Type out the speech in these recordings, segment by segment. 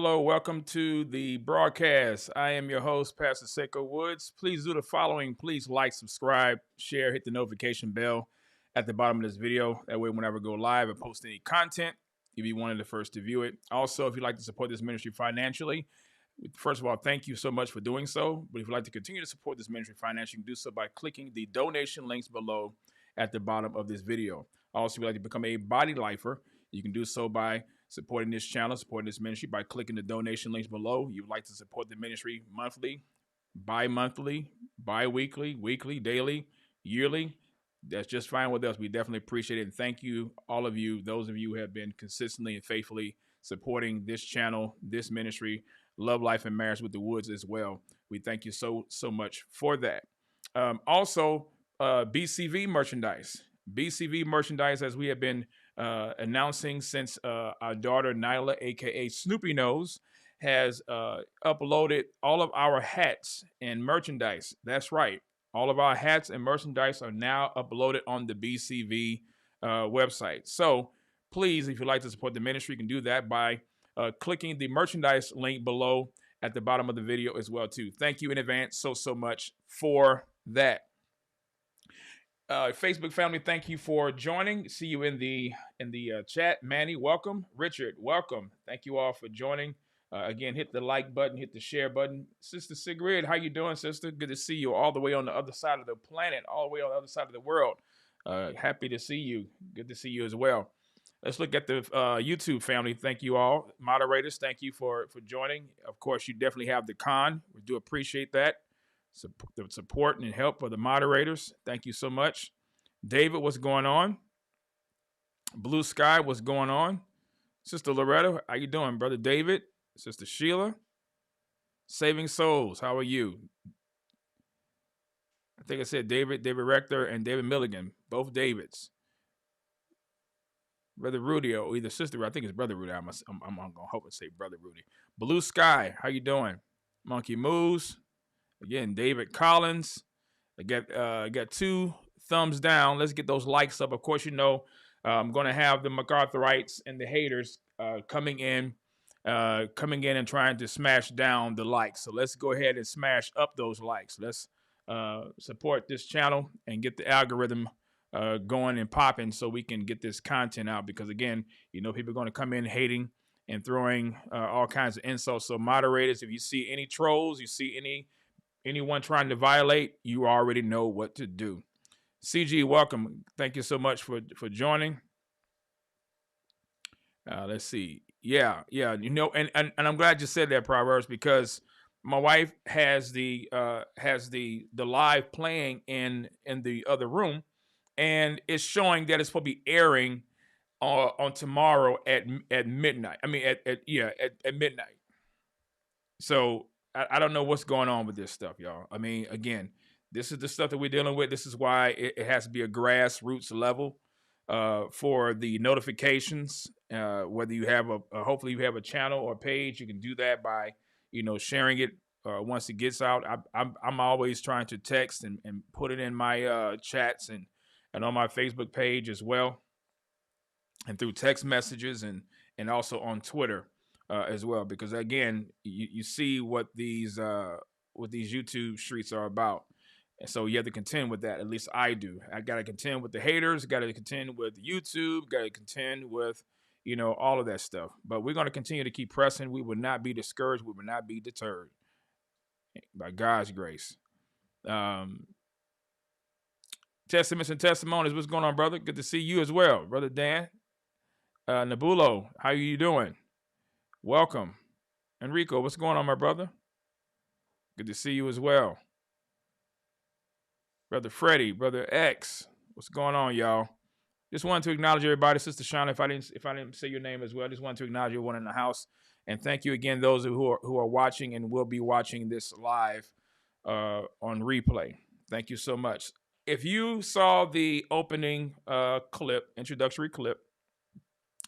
hello. Welcome to the broadcast. I am your host, Pastor SaikoWoods. Please do the following. Please like, subscribe, share, hit the notification bell at the bottom of this video. That way, whenever I go live and post any content, you'll be one of the first to view it. Also, if you'd like to support this ministry financially, first of all, thank you so much for doing so. But if you'd like to continue to support this ministry financially, you can do so by clicking the donation links below at the bottom of this video. Also, if you'd like to become a body lifer, you can do so by supporting this channel, supporting this ministry by clicking the donation links below. You would like to support the ministry monthly, bi-monthly, bi-weekly, weekly, daily, yearly. That's just fine with us. We definitely appreciate it. And thank you, all of you, those of you who have been consistently and faithfully supporting this channel, this ministry, Love, Life, and Marriage with the Woods as well. We thank you so much for that. Also, BCV merchandise. BCV merchandise, as we have been announcing since our daughter Nyla, aka Snoopy Nose, has uploaded all of our hats and merchandise. That's right. All of our hats and merchandise are now uploaded on the BCV website. So please, if you'd like to support the ministry, you can do that by clicking the merchandise link below at the bottom of the video as well too. Thank you in advance so much for that. Facebook family, thank you for joining. See you in the chat. Manny, welcome. Richard, welcome. Thank you all for joining. Again, hit the like button, hit the share button. Sister Sigrid, how you doing, sister? Good to see you all the way on the other side of the planet, all the way on the other side of the world. Happy to see you. Good to see you as well. Let's look at the YouTube family. Thank you all. Moderators, thank you for joining. Of course, you definitely have the con. We do appreciate that. The support and help for the moderators. Thank you so much. David, what's going on? Blue Sky, what's going on? Sister Loretta, how you doing? Brother David, Sister Sheila, Saving Souls, how are you? I think I said David Rector, and David Milligan, both Davids. Brother Rudy, or either Sister, I think it's Brother Rudy. I'm going to hope and say Brother Rudy. Blue Sky, how you doing? Monkey Moose. Again, David Collins. I got 2 thumbs down. Let's get those likes up. Of course, you know I'm going to have the MacArthurites and the haters coming in and trying to smash down the likes. So let's go ahead and smash up those likes. Let's support this channel and get the algorithm going and popping so we can get this content out. Because again, you know, people are going to come in hating and throwing all kinds of insults. So moderators, if you see any trolls, you see anyone trying to violate, you already know what to do. CG, welcome. Thank you so much for joining. Let's see. Yeah. You know, and I'm glad you said that, Proverbs, because my wife has the live playing in the other room, and it's showing that it's supposed to be airing on tomorrow at midnight. I mean, at midnight. So I don't know what's going on with this stuff, y'all. I mean, again, this is the stuff that we're dealing with. This is why it has to be a grassroots level for the notifications. Whether you have hopefully you have a channel or page, you can do that by, you know, sharing it once it gets out. I'm always trying to text and put it in my chats and on my Facebook page as well, and through text messages and also on Twitter. As well, because again, you see what these YouTube streets are about, and so you have to contend with that. At least I do. I got to contend with the haters. Got to contend with YouTube. Got to contend with, you know, all of that stuff. But we're going to continue to keep pressing. We will not be discouraged. We will not be deterred by God's grace. Testaments and testimonies. What's going on, brother? Good to see you as well, brother Dan. Nabulo, how are you doing? Welcome. Enrico, what's going on, my brother? Good to see you as well. Brother Freddie, Brother X, what's going on, y'all? Just wanted to acknowledge everybody. Sister Shauna, if I didn't say your name as well, just wanted to acknowledge everyone in the house. And thank you again, those who are watching and will be watching this live on replay. Thank you so much. If you saw the opening introductory clip,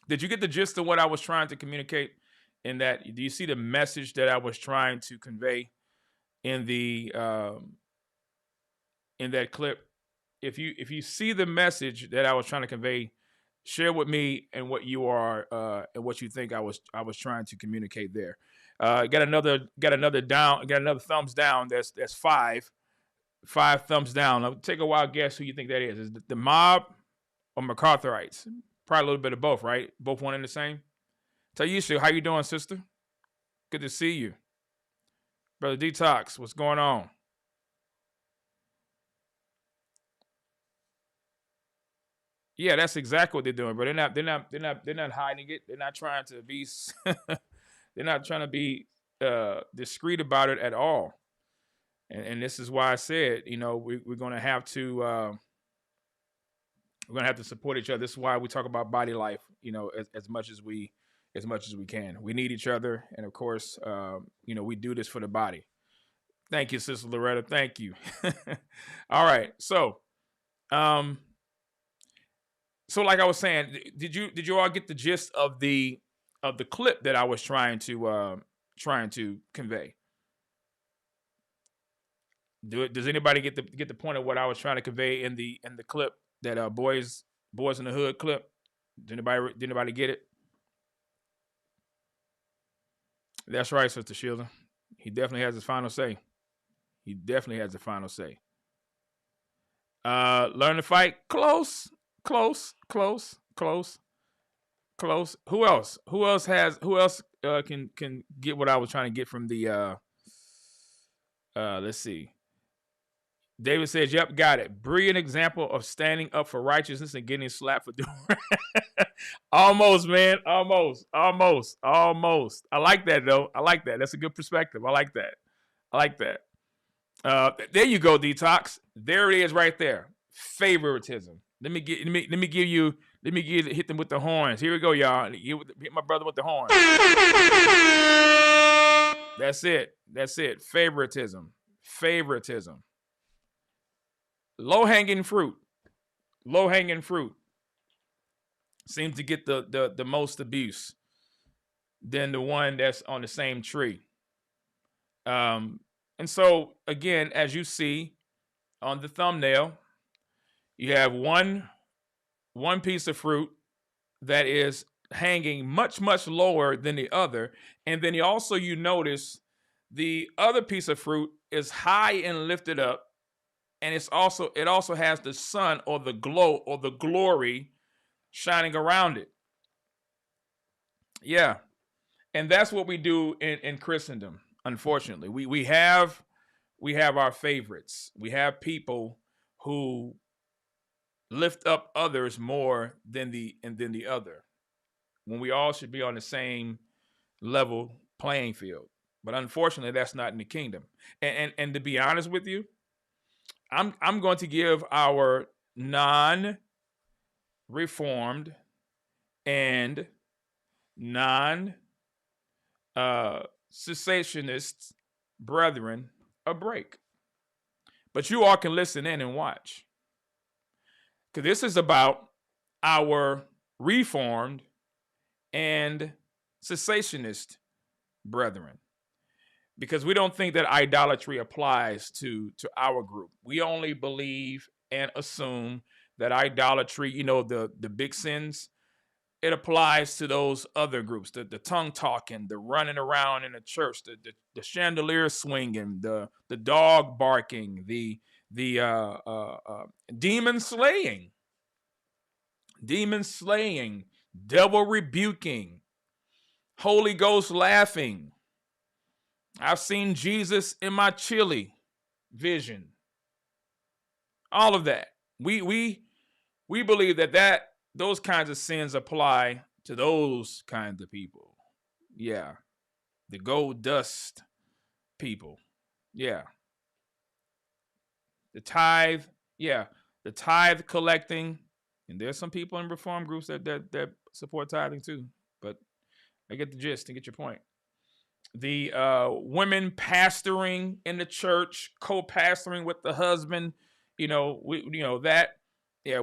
did you get the gist of what I was trying to communicate? In that, do you see the message that I was trying to convey in that clip? If you see the message that I was trying to convey, share with me and what you are and what you think I was trying to communicate there. Got another down. Got another thumbs down. That's five thumbs down. Now, take a wild guess who you think that is. Is it the mob or MacArthurites? Probably a little bit of both, right? Both one and the same. Taisha, how you doing, sister? Good to see you. Brother Detox, what's going on? Yeah, that's exactly what they're doing, but they're not hiding it. They're not trying to be they're not trying to be discreet about it at all. And this is why I said, we're gonna have to support each other. This is why we talk about body life, as much as we can. We need each other, and of course, we do this for the body. Thank you, Sister Loretta. Thank you. All right, so like I was saying, did you all get the gist of the clip that I was trying to convey? Does anybody get the point of what I was trying to convey in the clip, that boys in the hood clip? Did anybody get it? That's right, Sister Sheila. He definitely has his final say. Learn to fight. Close. Who else can get what I was trying to get from the let's see. David says, yep, got it. Brilliant example of standing up for righteousness and getting slapped for doing it. Almost, man. Almost. I like that, though. I like that. That's a good perspective. I like that. There you go, Detox. There it is right there. Favoritism. Let me hit them with the horns. Here we go, y'all. Hit my brother with the horns. That's it. Favoritism. Low-hanging fruit seems to get the most abuse than the one that's on the same tree. And so, again, as you see on the thumbnail, you have one piece of fruit that is hanging much, much lower than the other. And then you notice the other piece of fruit is high and lifted up. And it also has the sun or the glow or the glory shining around it. Yeah. And that's what we do in Christendom, unfortunately. We have our favorites. We have people who lift up others more than the other, when we all should be on the same level playing field. But unfortunately, that's not in the kingdom. And to be honest with you, I'm going to give our non-reformed and non-cessationist brethren a break. But you all can listen in and watch. Because this is about our reformed and cessationist brethren. Because we don't think that idolatry applies to our group. We only believe and assume that idolatry, the big sins, it applies to those other groups, the tongue talking, the running around in the church, the chandelier swinging, the dog barking, the demon slaying, devil rebuking, Holy Ghost laughing. I've seen Jesus in my chili vision. All of that. We believe that those kinds of sins apply to those kinds of people. Yeah. The gold dust people. Yeah. The tithe. Yeah. The tithe collecting. And there's some people in reform groups that support tithing too. But I get the gist and get your point. The women pastoring in the church, co-pastoring with the husband, that. Yeah,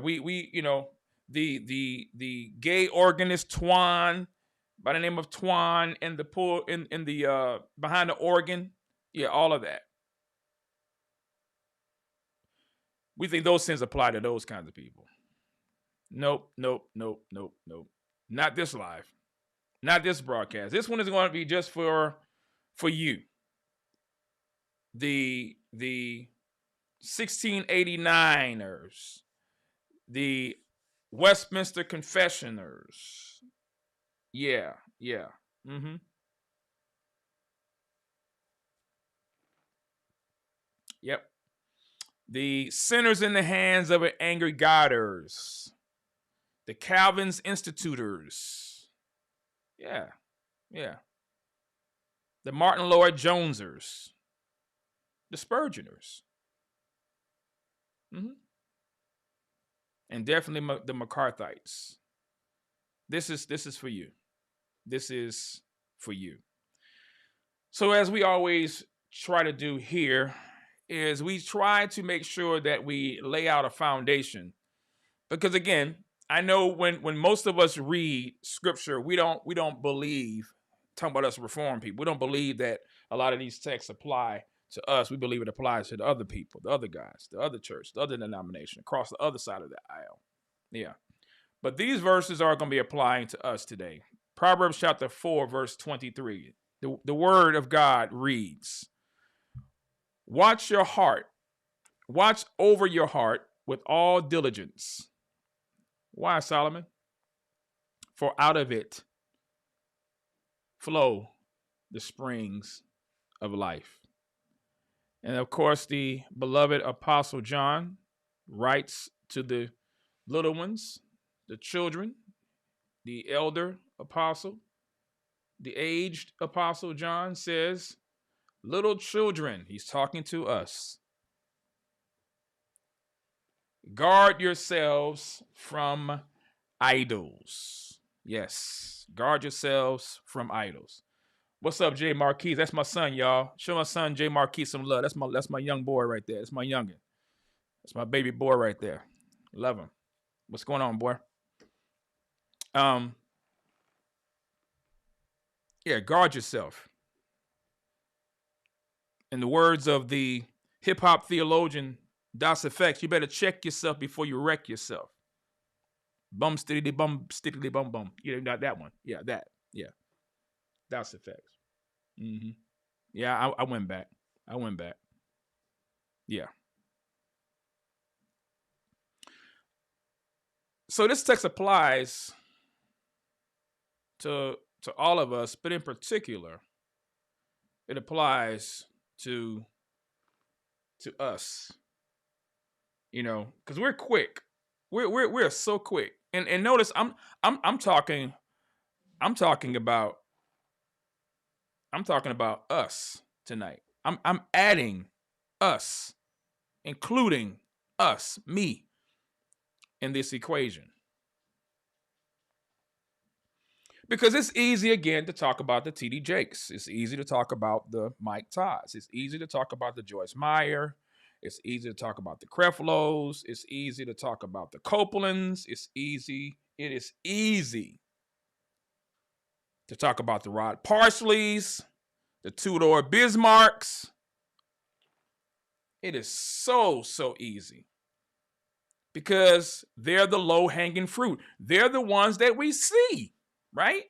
the gay organist Twan, by the name of Twan, in the pool in the behind the organ. Yeah, all of that. We think those sins apply to those kinds of people. Nope. Not this live. Not this broadcast. This one is going to be just for for you. The 1689ers, the Westminster Confessioners. Yeah. Mm-hmm. Yep. The sinners in the hands of an angry Godders. The Calvin's Institutors. Yeah. The Martin Lloyd Jonesers. The Spurgeoners. Mm-hmm. And definitely the MacArthurites. This is for you. This is for you. So as we always try to do here, is we try to make sure that we lay out a foundation. Because again, I know when most of us read scripture, we don't believe, talking about us reformed people, we don't believe that a lot of these texts apply to us. We believe it applies to the other people, the other guys, the other church, the other denomination, across the other side of the aisle. Yeah. But these verses are going to be applying to us today. Proverbs chapter 4, verse 23. The word of God reads, watch your heart. Watch over your heart with all diligence. Why, Solomon? For out of it flow the springs of life. And of course, the beloved Apostle John writes to the little ones, the children, the elder apostle, the aged apostle John says, little children, he's talking to us, guard yourselves from idols. Yes, guard yourselves from idols. What's up, Jay Marquise? That's my son, y'all. Show my son Jay Marquise some love. That's my young boy right there. That's my youngin. That's my baby boy right there. Love him. What's going on, boy? Yeah, guard yourself. In the words of the hip hop theologian Das Effects, you better check yourself before you wreck yourself. Bum stiddly bum bum. You know that one. Yeah, that. Yeah. Das Effects. Mm-hmm. Yeah, I went back. Yeah. So this text applies to all of us, but in particular, it applies to us. You know, because we're quick. We're so quick. And notice I'm talking about us tonight. I'm adding us, including us, me, in this equation. Because it's easy, again, to talk about the T.D. Jakes. It's easy to talk about the Mike Todds. It's easy to talk about the Joyce Meyer. It's easy to talk about the Creflos. It's easy to talk about the Copelands. It is easy to talk about the Rod Parsleys, the Tudor Bismarcks. It is so easy. Because they're the low-hanging fruit. They're the ones that we see, right?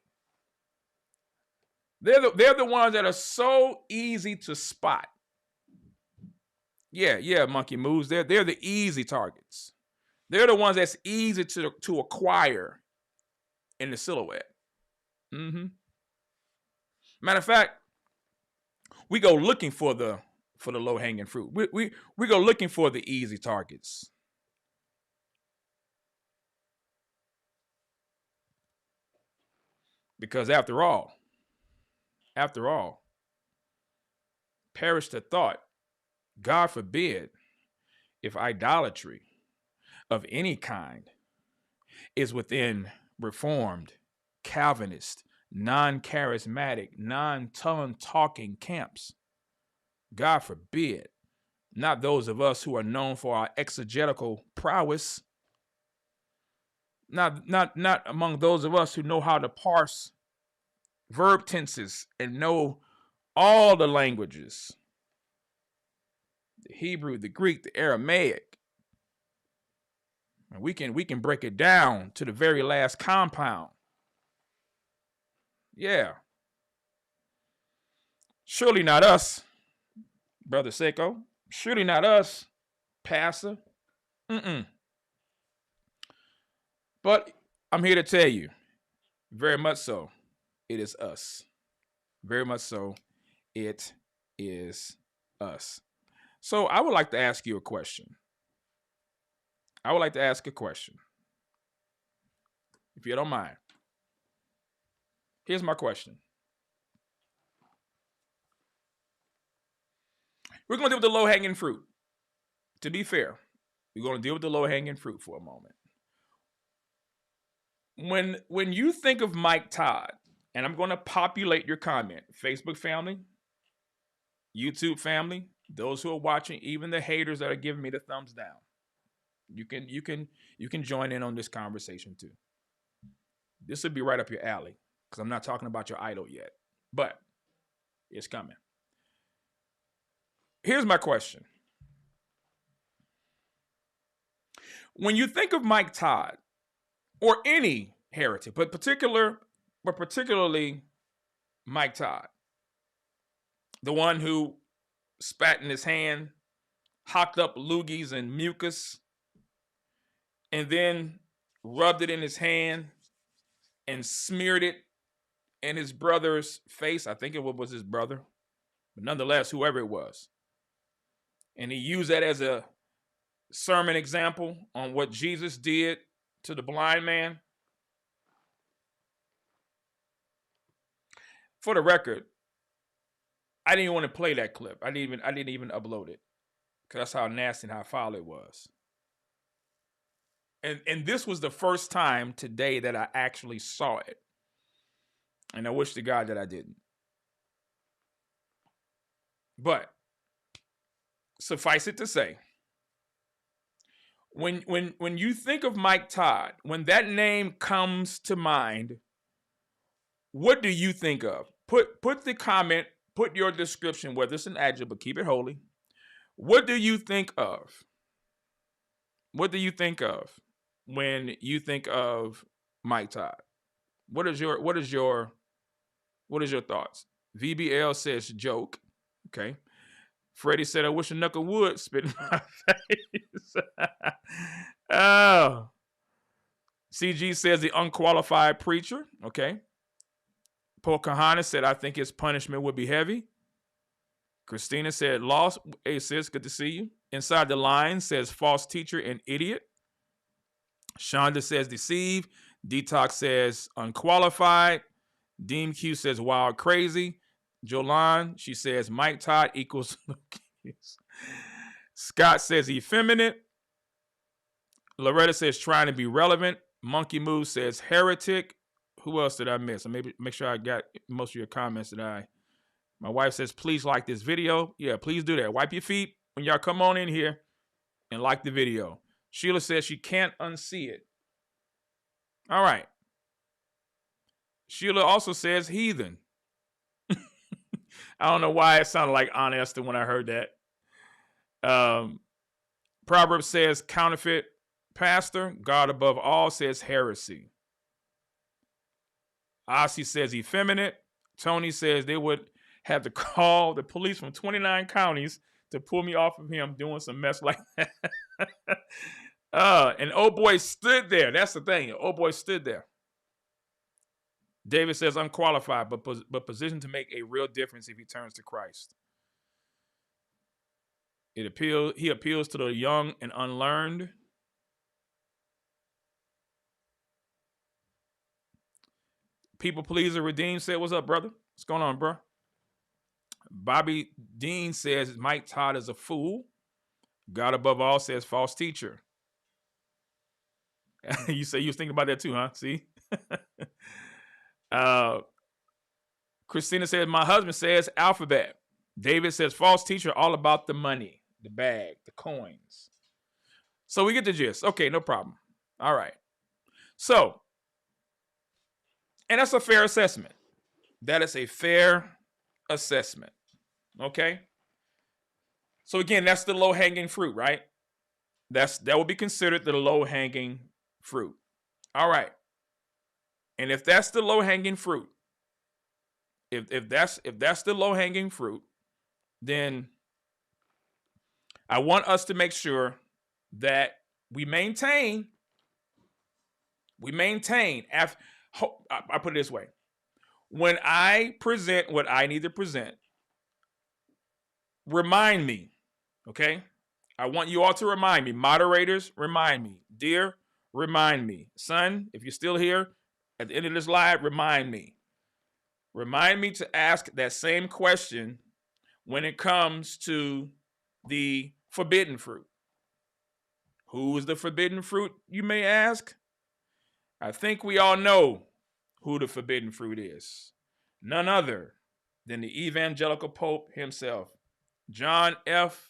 They're the ones that are so easy to spot. Yeah, monkey moves. They're the easy targets. They're the ones that's easy to acquire in the silhouette. Mm-hmm. Matter of fact, we go looking for the low-hanging fruit. We go looking for the easy targets. Because after all, perish the thought, God forbid, if idolatry of any kind is within Reformed, Calvinist, non-charismatic, non-tongue talking camps. God forbid, not those of us who are known for our exegetical prowess, not among those of us who know how to parse verb tenses and know all the languages, the Hebrew, the Greek, the Aramaic. And we can break it down to the very last compound. Yeah. Surely not us, Brother Seiko. Surely not us, Pastor. Mm-mm. But I'm here to tell you, very much so, it is us. Very much so, it is us. So I would like to ask you a question. I would like to ask a question, if you don't mind. Here's my question. We're going to deal with the low-hanging fruit. To be fair, we're going to deal with the low-hanging fruit for a moment. When you think of Mike Todd, and I'm going to populate your comment, Facebook family, YouTube family, those who are watching, even the haters that are giving me the thumbs down, you can join in on this conversation too. This would be right up your alley because I'm not talking about your idol yet, but it's coming. Here's my question. When you think of Mike Todd or any heretic, but particularly Mike Todd, the one who spat in his hand, hocked up loogies and mucus, and then rubbed it in his hand and smeared it in his brother's face. I think it was his brother, but nonetheless, whoever it was. And he used that as a sermon example on what Jesus did to the blind man. For the record, I didn't even want to play that clip. I didn't even upload it because that's how nasty and how foul it was. And this was the first time today that I actually saw it. And I wish to God that I didn't. But suffice it to say, when you think of Mike Todd, when that name comes to mind, what do you think of? Put the comment, put your description, whether it's an adjective, but keep it holy. What do you think of? What do you think of when you think of Mike Todd? What is your thoughts? VBL says joke. Okay. Freddie said, I wish a knuckle would spit in my face. Oh. CG says the unqualified preacher. Okay. Pocahontas said, I think his punishment would be heavy. Christina said, lost. Hey, sis, good to see you. Inside the line says false teacher and idiot. Shonda says deceive. Detox says unqualified. Deem Q says wild crazy. Jolan, she says Mike Todd equals Scott says effeminate. Loretta says trying to be relevant. Monkey Move says heretic. Who else did I miss? Maybe make sure I got most of your comments My wife says, please like this video. Yeah, please do that. Wipe your feet when y'all come on in here and like the video. Sheila says she can't unsee it. All right. Sheila also says heathen. I don't know why it sounded like Aunt Esther when I heard that. Proverbs says counterfeit pastor. God above all says heresy. Ossie says effeminate. Tony says they would have to call the police from 29 counties to pull me off of him doing some mess like that. And old boy stood there. That's the thing. Old boy stood there. David says unqualified, but positioned to make a real difference if he turns to Christ. He appeals to the young and unlearned. People pleaser redeemed said, what's up, brother? What's going on, bro? Bobby Dean says Mike Todd is a fool. God above all says false teacher. You say you was thinking about that too, huh? See? Christina says, my husband says alphabet. David says false teacher, all about the money, the bag, the coins. So we get the gist. Okay, no problem. All right. So, and that's a fair assessment. That is a fair assessment. Okay. So again, that's the low-hanging fruit, right? That will be considered the low-hanging fruit. All right. And if that's the low-hanging fruit, if that's the low-hanging fruit, then I want us to make sure that we maintain. I put it this way: when I present what I need to present, remind me, okay? I want you all to remind me. Moderators, remind me. Dear, remind me. Son, if you're still here at the end of this live, remind me. Remind me to ask that same question when it comes to the forbidden fruit. Who is the forbidden fruit, you may ask? I think we all know who the forbidden fruit is. None other than the evangelical Pope himself, John F.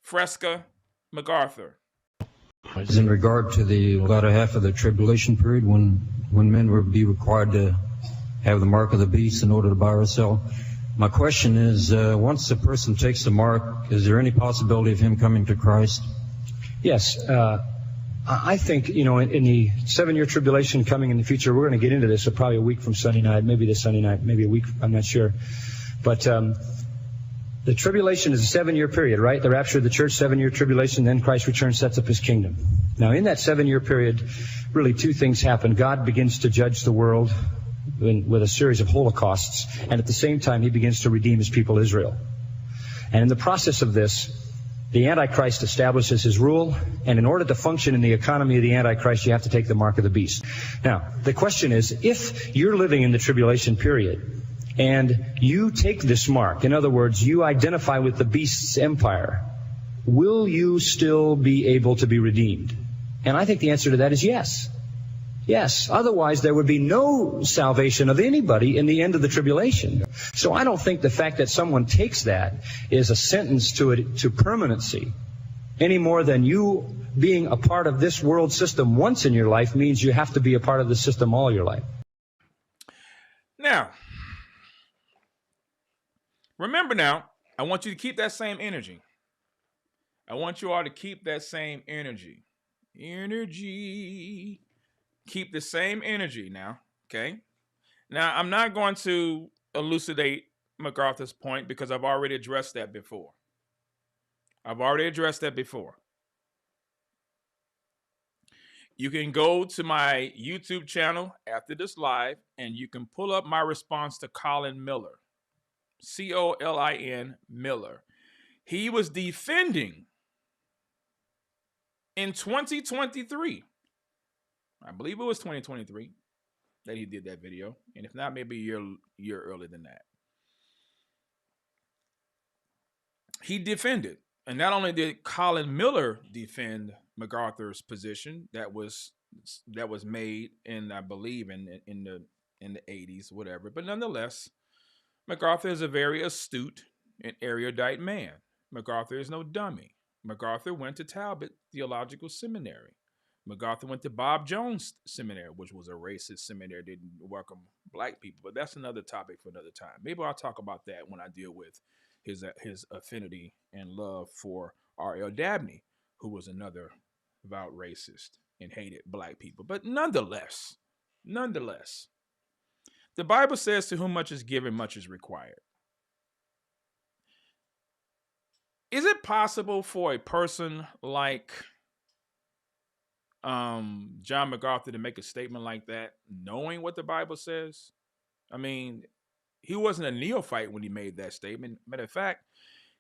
Fresca MacArthur. Is in regard to the latter half of the tribulation period when men will be required to have the mark of the beast in order to buy or sell. My question is, once a person takes the mark, is there any possibility of him coming to Christ? Yes. I think, in the 7-year tribulation coming in the future, we're going to get into this probably a week from Sunday night, maybe this Sunday night, maybe a week, I'm not sure. But the tribulation is a 7-year period, right? The rapture of the church, 7-year tribulation, then Christ returns, sets up his kingdom. Now, in that 7-year period, really two things happen. God begins to judge the world with a series of holocausts, and at the same time, he begins to redeem his people Israel. And in the process of this, the Antichrist establishes his rule, and in order to function in the economy of the Antichrist, you have to take the mark of the beast. Now, the question is, if you're living in the tribulation period, and you take this mark, in other words, you identify with the beast's empire, will you still be able to be redeemed? And I think the answer to that is yes. Yes. Otherwise, there would be no salvation of anybody in the end of the tribulation. So I don't think the fact that someone takes that is a sentence to permanency, any more than you being a part of this world system once in your life means you have to be a part of the system all your life. Now, remember now, I want you to keep that same energy. I want you all to keep that same energy. Keep the same energy now, okay? Now, I'm not going to elucidate MacArthur's point because I've already addressed that before. You can go to my YouTube channel after this live, and you can pull up my response to Colin Miller, Colin Miller. He was defending in 2023. I believe it was 2023 that he did that video. And if not, maybe a year earlier than that. He defended. And not only did Colin Miller defend MacArthur's position that was made in, I believe, in the 80s, whatever. But nonetheless, MacArthur is a very astute and erudite man. MacArthur is no dummy. MacArthur went to Talbot Theological Seminary. MacArthur went to Bob Jones Seminary, which was a racist seminary, didn't welcome black people. But that's another topic for another time. Maybe I'll talk about that when I deal with his affinity and love for R.L. Dabney, who was another avowed racist and hated black people. But nonetheless, the Bible says, to whom much is given, much is required. Is it possible for a person like John MacArthur to make a statement like that, knowing what the Bible says? I mean, he wasn't a neophyte when he made that statement. Matter of fact,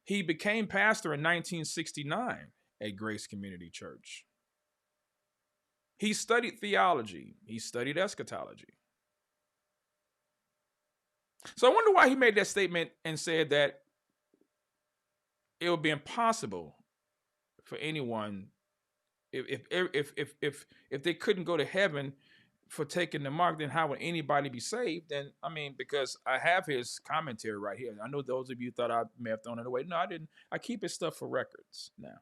he became pastor in 1969 at Grace Community Church. He studied theology. He studied eschatology. So I wonder why he made that statement and said that it would be impossible for anyone, if they couldn't go to heaven for taking the mark, then how would anybody be saved? And I mean, because I have his commentary right here. I know those of you thought I may have thrown it away. No, I didn't. I keep his stuff for records now.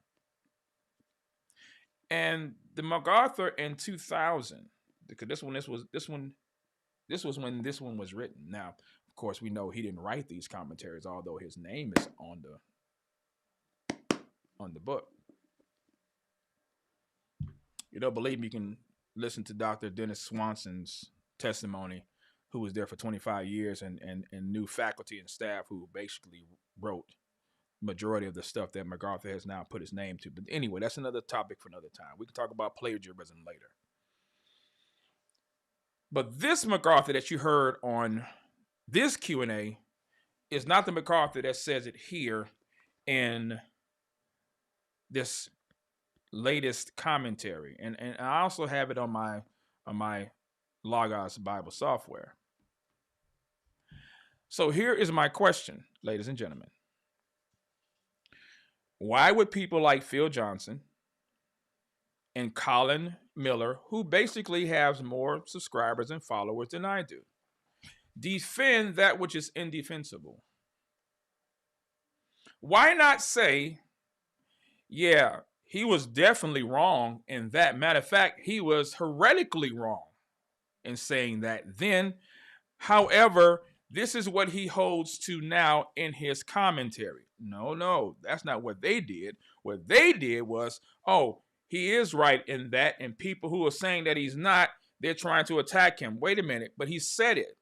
And the MacArthur in 2000, because this was when this one was written. Now, of course, we know he didn't write these commentaries, although his name is on the book. You don't believe me? You can listen to Dr. Dennis Swanson's testimony who was there for 25 years and knew faculty and staff who basically wrote majority of the stuff that MacArthur has now put his name to. But anyway, that's another topic for another time. We can talk about plagiarism later. But this MacArthur that you heard on this Q&A is not the MacArthur that says it here in this latest commentary. And I also have it on my Logos Bible software. So here is my question, ladies and gentlemen. Why would people like Phil Johnson and Colin Miller, who basically has more subscribers and followers than I do, defend that which is indefensible? Why not say, yeah, he was definitely wrong in that. Matter of fact, he was heretically wrong in saying that then. However, this is what he holds to now in his commentary. No, that's not what they did. What they did was, oh, he is right in that, and people who are saying that he's not, they're trying to attack him. Wait a minute, but he said it.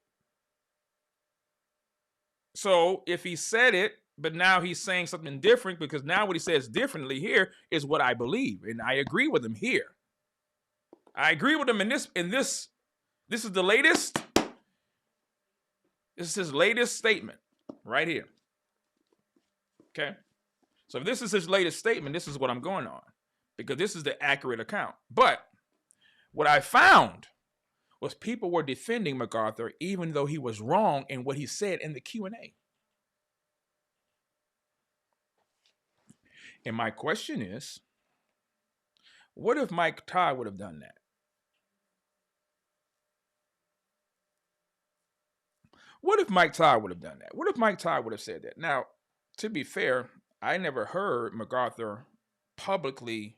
So if he said it, but now he's saying something different, because now what he says differently here is what I believe, and I agree with him here. I agree with him in this. This is the latest. This is his latest statement right here. Okay? So if this is his latest statement, this is what I'm going on, because this is the accurate account. But what I found was people were defending MacArthur even though he was wrong in what he said in the Q&A. And my question is, what if Mike Todd would have done that? What if Mike Todd would have done that? What if Mike Todd would have said that? Now, to be fair, I never heard MacArthur publicly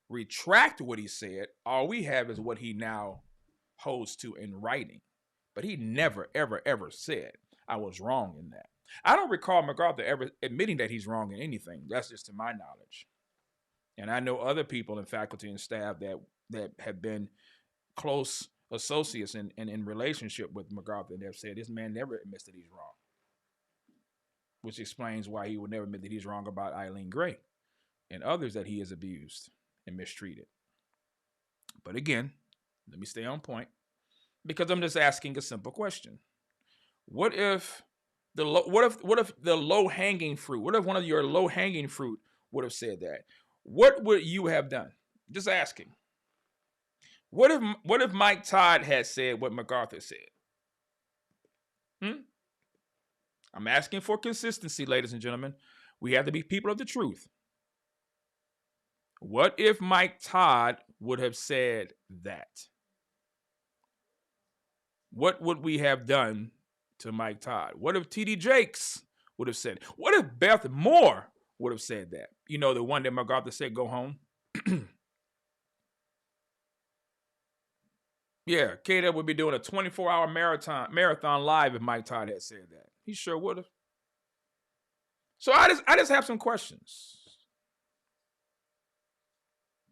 retract what he said. All we have is what he now holds to in writing. But he never, ever, ever said, I was wrong in that. I don't recall MacArthur ever admitting that he's wrong in anything. That's just to my knowledge. And I know other people in faculty and staff that have been close associates and in relationship with MacArthur, and have said this man never admits that he's wrong, which explains why he would never admit that he's wrong about Eileen Gray and others that he has abused and mistreated. But again, let me stay on point, because I'm just asking a simple question. What if the low-hanging fruit, what if one of your low-hanging fruit would have said that? What would you have done? Just asking. What if Mike Todd had said what MacArthur said? I'm asking for consistency, ladies and gentlemen. We have to be people of the truth. What if Mike Todd would have said that? What would we have done to Mike Todd? What if T.D. Jakes would have said it? What if Beth Moore would have said that? You know, the one that MacArthur said, go home. Yeah, K-Dub would be doing a 24-hour marathon live if Mike Todd had said that. He sure would have. So I just have some questions.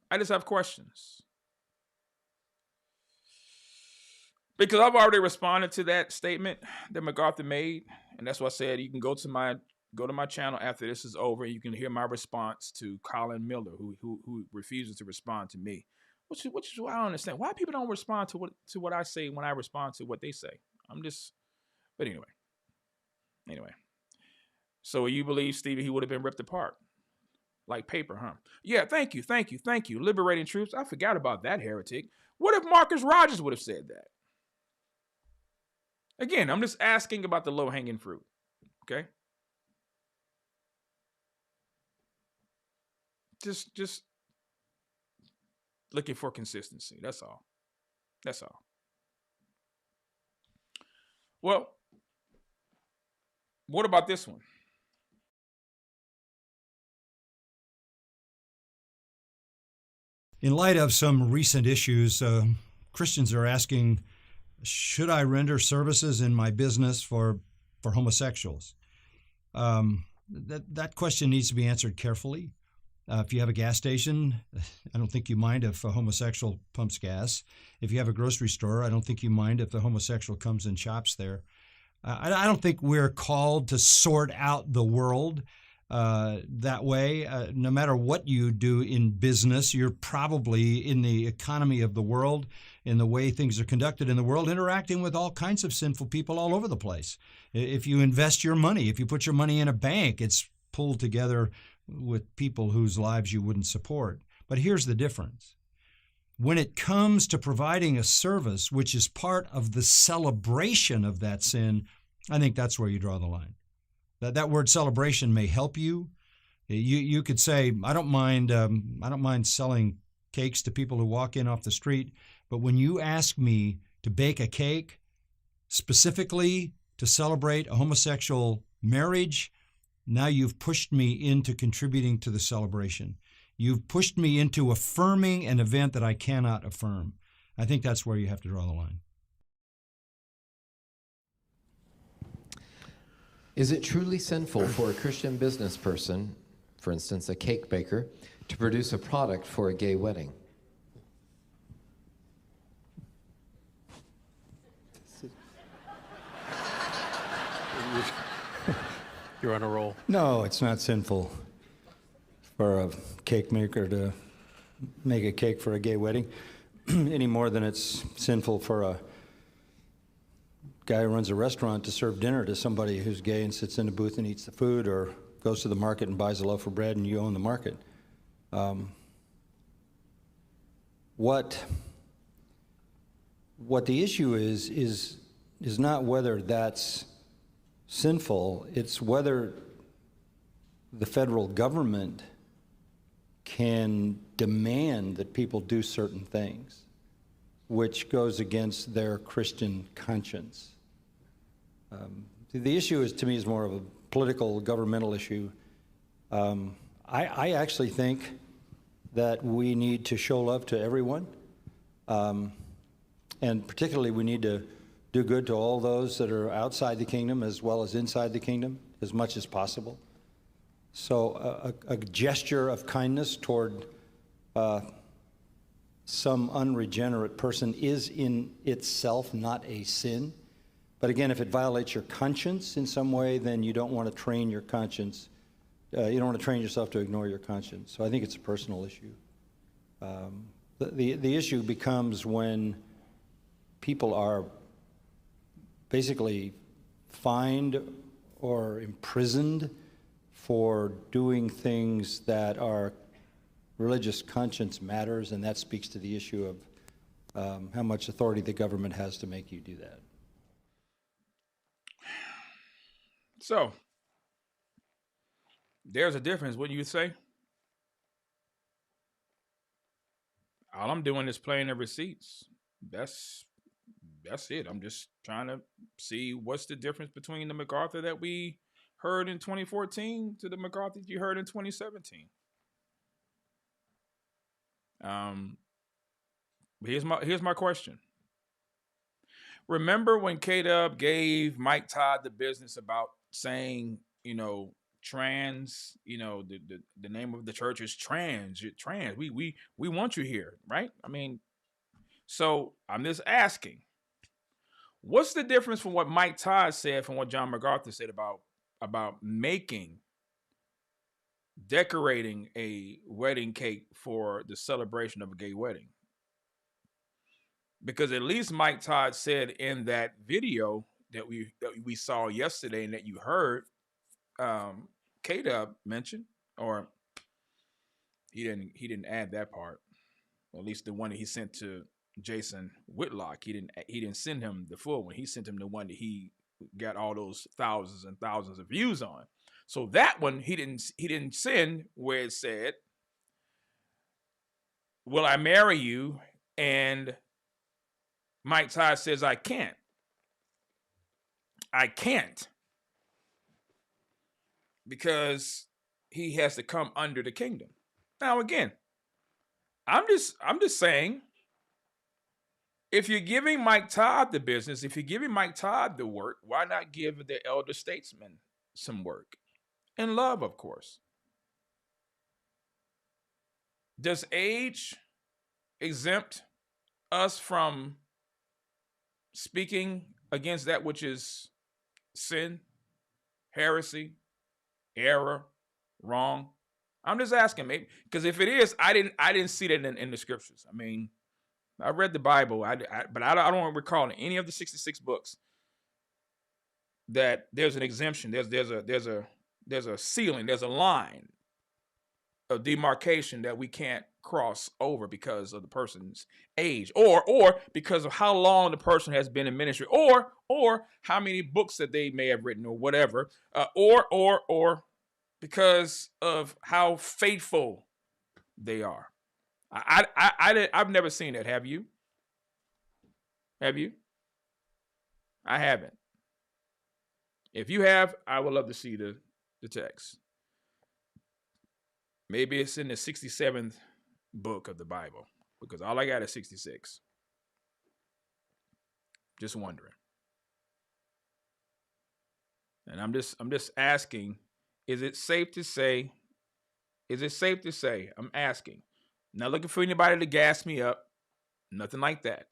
I just have questions. Because I've already responded to that statement that MacArthur made, and that's why I said you can go to my channel after this is over, and you can hear my response to Colin Miller, who refuses to respond to me. Which is what I don't understand. Why people don't respond to what I say when I respond to what they say. But anyway. So you believe, Stevie, he would have been ripped apart like paper, huh? Yeah, thank you. Liberating troops. I forgot about that heretic. What if Marcus Rogers would have said that? Again, I'm just asking about the low-hanging fruit. Okay? Just looking for consistency. That's all. Well, what about this one? In light of some recent issues, Christians are asking, should I render services in my business for homosexuals? That question needs to be answered carefully. If you have a gas station, I don't think you mind if a homosexual pumps gas. If you have a grocery store, I don't think you mind if the homosexual comes and shops there. I don't think we're called to sort out the world that way. No matter what you do in business, you're probably in the economy of the world, in the way things are conducted in the world, interacting with all kinds of sinful people all over the place. If you invest your money, if you put your money in a bank, it's pulled together with people whose lives you wouldn't support. But here's the difference. When it comes to providing a service which is part of the celebration of that sin, I think that's where you draw the line. That word celebration may help you. You could say, I don't mind selling cakes to people who walk in off the street, but when you ask me to bake a cake specifically to celebrate a homosexual marriage, now you've pushed me into contributing to the celebration. You've pushed me into affirming an event that I cannot affirm. I think that's where you have to draw the line. Is it truly sinful for a Christian business person, for instance, a cake baker, to produce a product for a gay wedding? You're on a roll. No, it's not sinful for a cake maker to make a cake for a gay wedding any more than it's sinful for a guy who runs a restaurant to serve dinner to somebody who's gay and sits in a booth and eats the food, or goes to the market and buys a loaf of bread and you own the market. What the issue is not whether that's sinful, it's whether the federal government can demand that people do certain things, which goes against their Christian conscience. The issue is, to me, is more of a political, governmental issue. I actually think that we need to show love to everyone, and particularly we need to do good to all those that are outside the kingdom as well as inside the kingdom as much as possible. So a gesture of kindness toward some unregenerate person is in itself not a sin. But again, if it violates your conscience in some way, then you don't want to train your conscience. You don't want to train yourself to ignore your conscience. So I think it's a personal issue. The issue becomes when people are basically fined or imprisoned for doing things that are religious conscience matters, and that speaks to the issue of how much authority the government has to make you do that. So, there's a difference, wouldn't you say? All I'm doing is playing the receipts. That's it. I'm just trying to see what's the difference between the MacArthur that we heard in 2014 to the MacArthur you heard in 2017. Here's my question. Remember when K-Dub gave Mike Todd the business about saying, trans, the name of the church is trans. You're trans. We want you here, right? I mean, so I'm just asking, what's the difference from what Mike Todd said from what John MacArthur said about decorating a wedding cake for the celebration of a gay wedding? Because at least Mike Todd said in that video that we saw yesterday and that you heard K-Dub mention, or he didn't add that part. Or at least the one that he sent to Jason Whitlock, he didn't send him the full one. He sent him the one that he got all those thousands and thousands of views on. So that one he didn't send where it said, "Will I marry you?" And Mike Todd says, I can't. Because he has to come under the kingdom. Now, again, I'm just saying, if you're giving Mike Todd the business, if you're giving Mike Todd the work, why not give the elder statesman some work? In love, of course. Does age exempt us from speaking against that which is sin, heresy, error, wrong? I'm just asking, maybe, because if it is, I didn't see that in the scriptures. I mean, I read the Bible, but I don't recall in any of the 66 books that there's an exemption. There's a ceiling. There's a line of demarcation that we can't cross over because of the person's age, or because of how long the person has been in ministry, or how many books that they may have written, or whatever, or because of how faithful they are. I've never seen that. Have you? Have you? I haven't. If you have, I would love to see the text. Maybe it's in the 67th book of the Bible, because all I got is 66. Just wondering. And I'm just asking, is it safe to say, I'm asking, not looking for anybody to gas me up, nothing like that.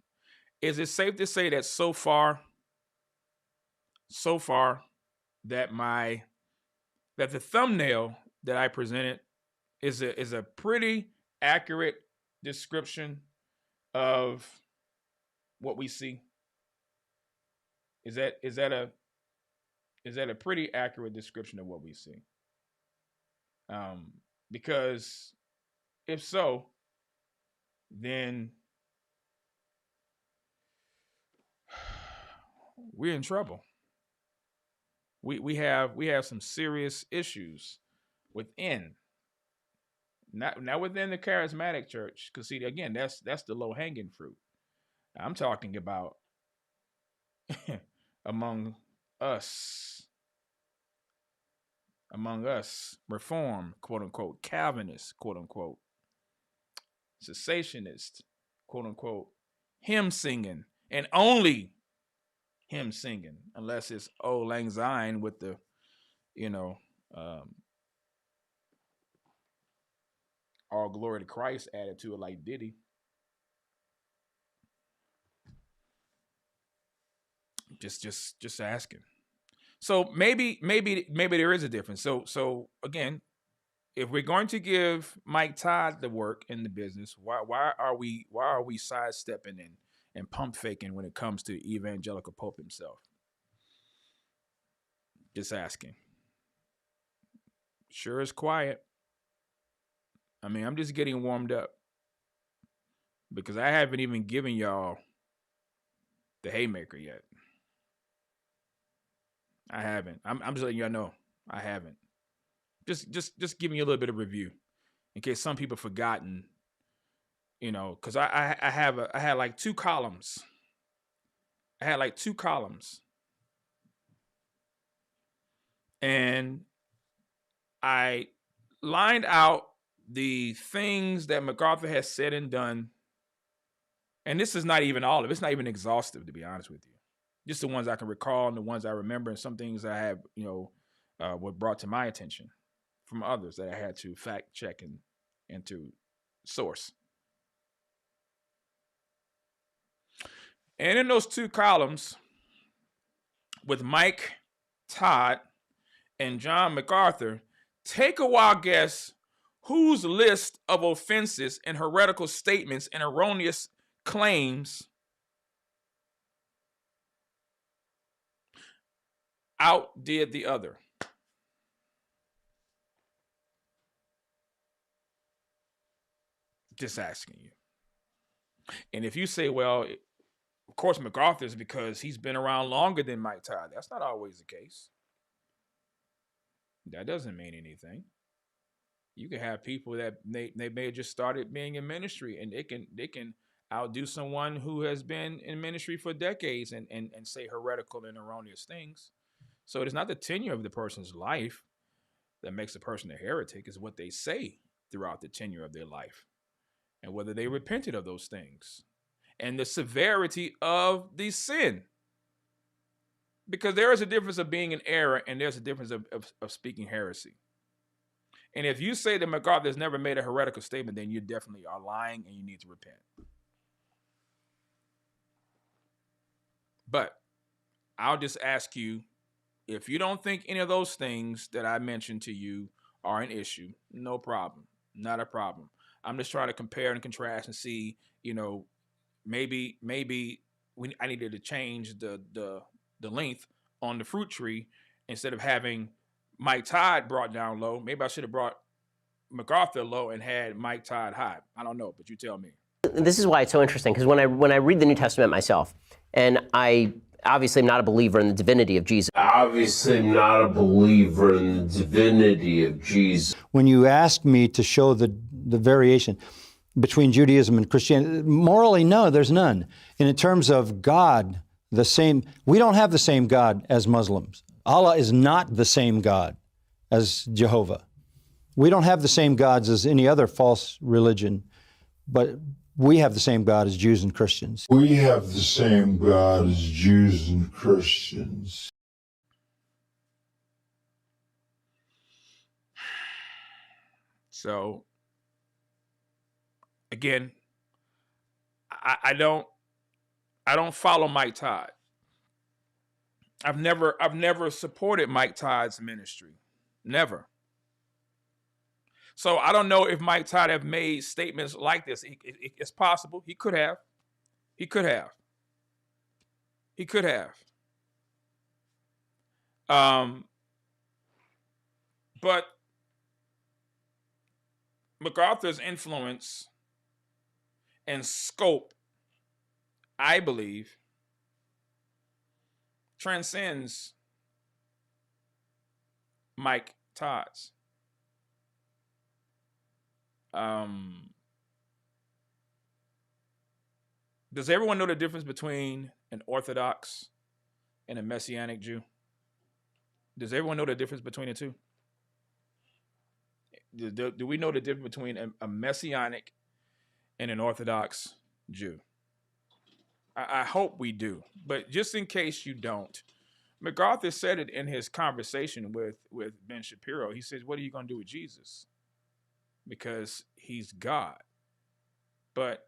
Is it safe to say that so far that the thumbnail that I presented is a pretty accurate description of what we see? Is that a pretty accurate description of what we see? Because if so, then we're in trouble. We have some serious issues within, not within the charismatic church. Because see, again, that's the low hanging fruit. I'm talking about among us, Reform, quote unquote, Calvinist, quote unquote, cessationist, quote unquote, hymn singing, and only hymn singing, unless it's Old Lang Syne with the, all glory to Christ added to it like Diddy. Just asking. So maybe there is a difference. So again, if we're going to give Mike Todd the work in the business, why are we sidestepping and pump faking when it comes to evangelical Pope himself? Just asking. Sure is quiet. I mean, I'm just getting warmed up because I haven't even given y'all the haymaker yet. I haven't. I'm just letting y'all know I haven't. Just giving you a little bit of review in case some people forgotten. Because I had like two columns. And I lined out the things that MacArthur has said and done. And this is not even all of it. It's not even exhaustive, to be honest with you. Just the ones I can recall and the ones I remember, and some things I have, were brought to my attention from others that I had to fact check and to source. And in those two columns, with Mike Todd and John MacArthur, take a wild guess whose list of offenses and heretical statements and erroneous claims outdid the other. Just asking you. And if you say, well, of course MacArthur's because he's been around longer than Mike Todd, that's not always the case. That doesn't mean anything. You can have people that they may have just started being in ministry, and they can outdo someone who has been in ministry for decades and say heretical and erroneous things. So it is not the tenure of the person's life that makes a person a heretic, is what they say throughout the tenure of their life and whether they repented of those things and the severity of the sin. Because there is a difference of being in error and there's a difference of speaking heresy. And if you say that MacArthur has never made a heretical statement, then you definitely are lying and you need to repent. But I'll just ask you, if you don't think any of those things that I mentioned to you are an issue, no problem. Not a problem. I'm just trying to compare and contrast and see, maybe I needed to change the length on the fruit tree. Instead of having Mike Todd brought down low, maybe I should have brought MacArthur low and had Mike Todd high. I don't know, but you tell me. This is why it's so interesting, because when I read the New Testament myself, and I obviously am not a believer in the divinity of Jesus. When you ask me to show the variation between Judaism and Christianity, morally, no, there's none. And in terms of God, we don't have the same God as Muslims. Allah is not the same God as Jehovah. We don't have the same gods as any other false religion, but we have the same God as Jews and Christians. We have the same God as Jews and Christians. So, again, I don't follow Mike Todd. I've never supported Mike Todd's ministry. Never. So I don't know if Mike Todd have made statements like this. It's possible. He could have. But MacArthur's influence and scope, I believe, transcends Mike Todd's. Does everyone know the difference between an Orthodox and a Messianic Jew? Does everyone know the difference between the two? Do we know the difference between a Messianic and an Orthodox Jew? I hope we do, but just in case you don't, MacArthur said it in his conversation with Ben Shapiro. He says, what are you going to do with Jesus? Because he's God. But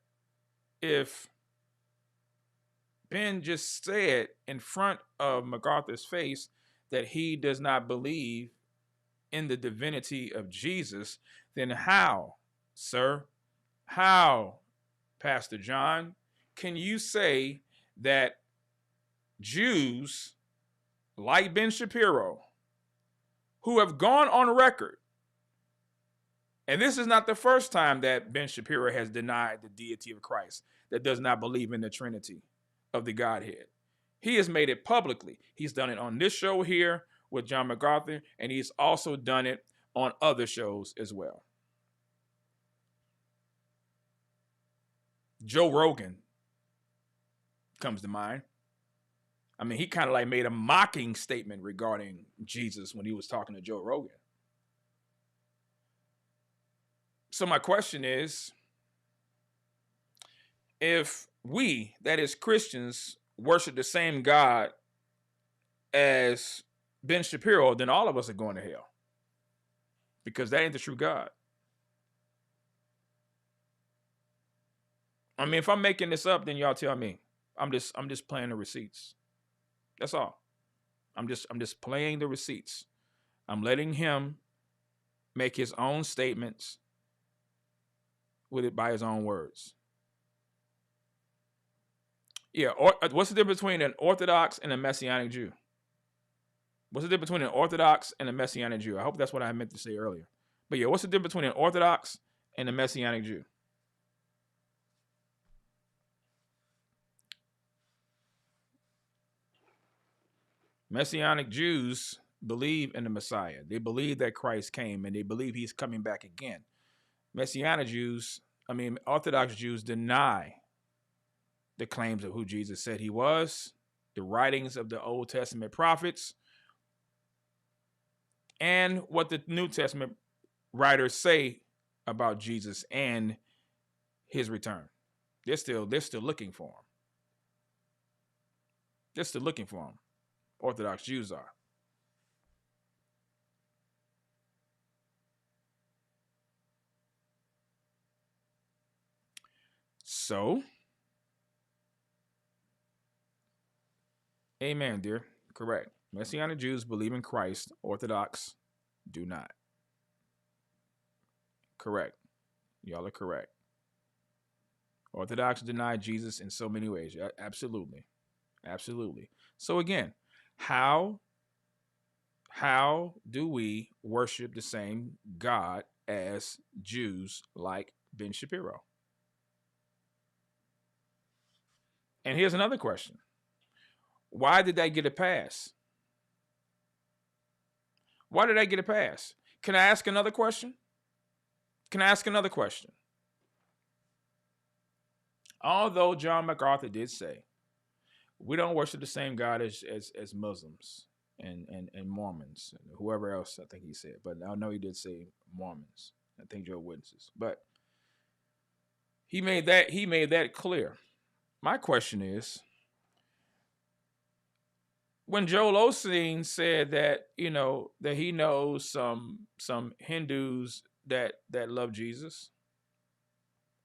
if Ben just said in front of MacArthur's face that he does not believe in the divinity of Jesus, then how, sir, how, Pastor John, can you say that Jews like Ben Shapiro, who have gone on record, and this is not the first time that Ben Shapiro has denied the deity of Christ, that does not believe in the Trinity of the Godhead. He has made it publicly. He's done it on this show here with John MacArthur, and he's also done it on other shows as well. Joe Rogan comes to mind. I mean, he kind of like made a mocking statement regarding Jesus when he was talking to Joe Rogan. So my question is, if we, that is Christians, worship the same God as Ben Shapiro, then all of us are going to hell, because that ain't the true God. I mean, if I'm making this up, then y'all tell me. I'm just playing the receipts. That's all. I'm just playing the receipts. I'm letting him make his own statements with it by his own words. Yeah, what's the difference between an Orthodox and a Messianic Jew? What's the difference between an Orthodox and a Messianic Jew? I hope that's what I meant to say earlier. But yeah, what's the difference between an Orthodox and a Messianic Jew? Messianic Jews believe in the Messiah. They believe that Christ came, and they believe he's coming back again. Orthodox Jews deny the claims of who Jesus said he was, the writings of the Old Testament prophets, and what the New Testament writers say about Jesus and his return. They're still looking for him. They're still looking for him. Orthodox Jews are. So, amen, dear. Correct. Messianic Jews believe in Christ. Orthodox do not. Correct. Y'all are correct. Orthodox deny Jesus in so many ways. Absolutely. Absolutely. So again, how do we worship the same God as Jews like Ben Shapiro? And here's another question. Why did they get a pass? Why did they get a pass? Can I ask another question? Although John MacArthur did say, we don't worship the same God as Muslims and Mormons, and whoever else I think he said. But I know he did say Mormons. I think Joe Witnesses. But he made that clear. My question is, when Joel Osteen said that, that he knows some Hindus that love Jesus,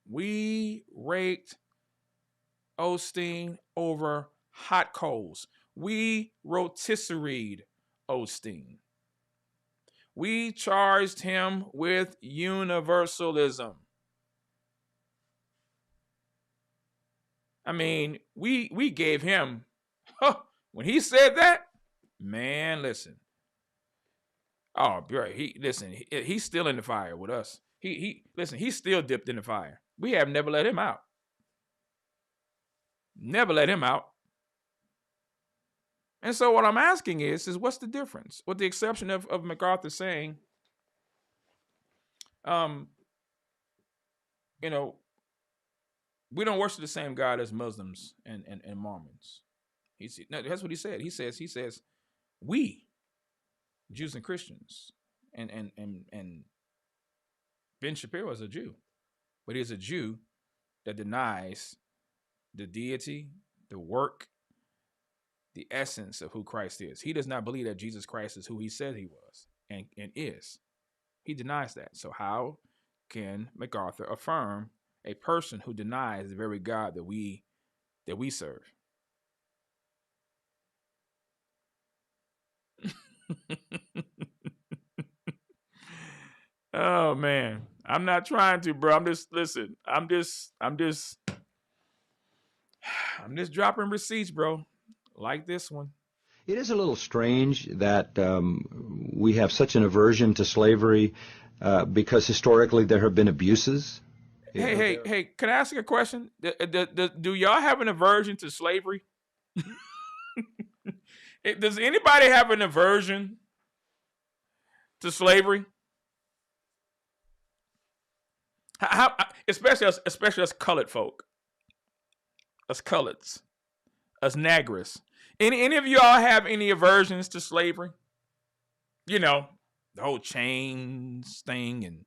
we raked Osteen over hot coals. We rotisseried Osteen. We charged him with universalism. I mean, we gave him, when he said that, man, listen. Oh, bro, he's still in the fire with us. He's still dipped in the fire. We have never let him out. Never let him out. And so what I'm asking is what's the difference? With the exception of MacArthur saying, we don't worship the same God as Muslims and Mormons. That's what he said. He says, we, Jews and Christians, and Ben Shapiro is a Jew, but he's a Jew that denies the deity, the work, the essence of who Christ is. He does not believe that Jesus Christ is who he said he was and is. He denies that. So how can MacArthur affirm a person who denies the very God that we serve? Oh man, I'm not trying to, bro. I'm just dropping receipts, bro. Like this one. It is a little strange that we have such an aversion to slavery because historically there have been abuses. Hey, can I ask you a question? Do y'all have an aversion to slavery? Does anybody have an aversion to slavery? How, especially us colored folk, us coloreds, us Negras. Any of y'all have any aversions to slavery? The whole chains thing and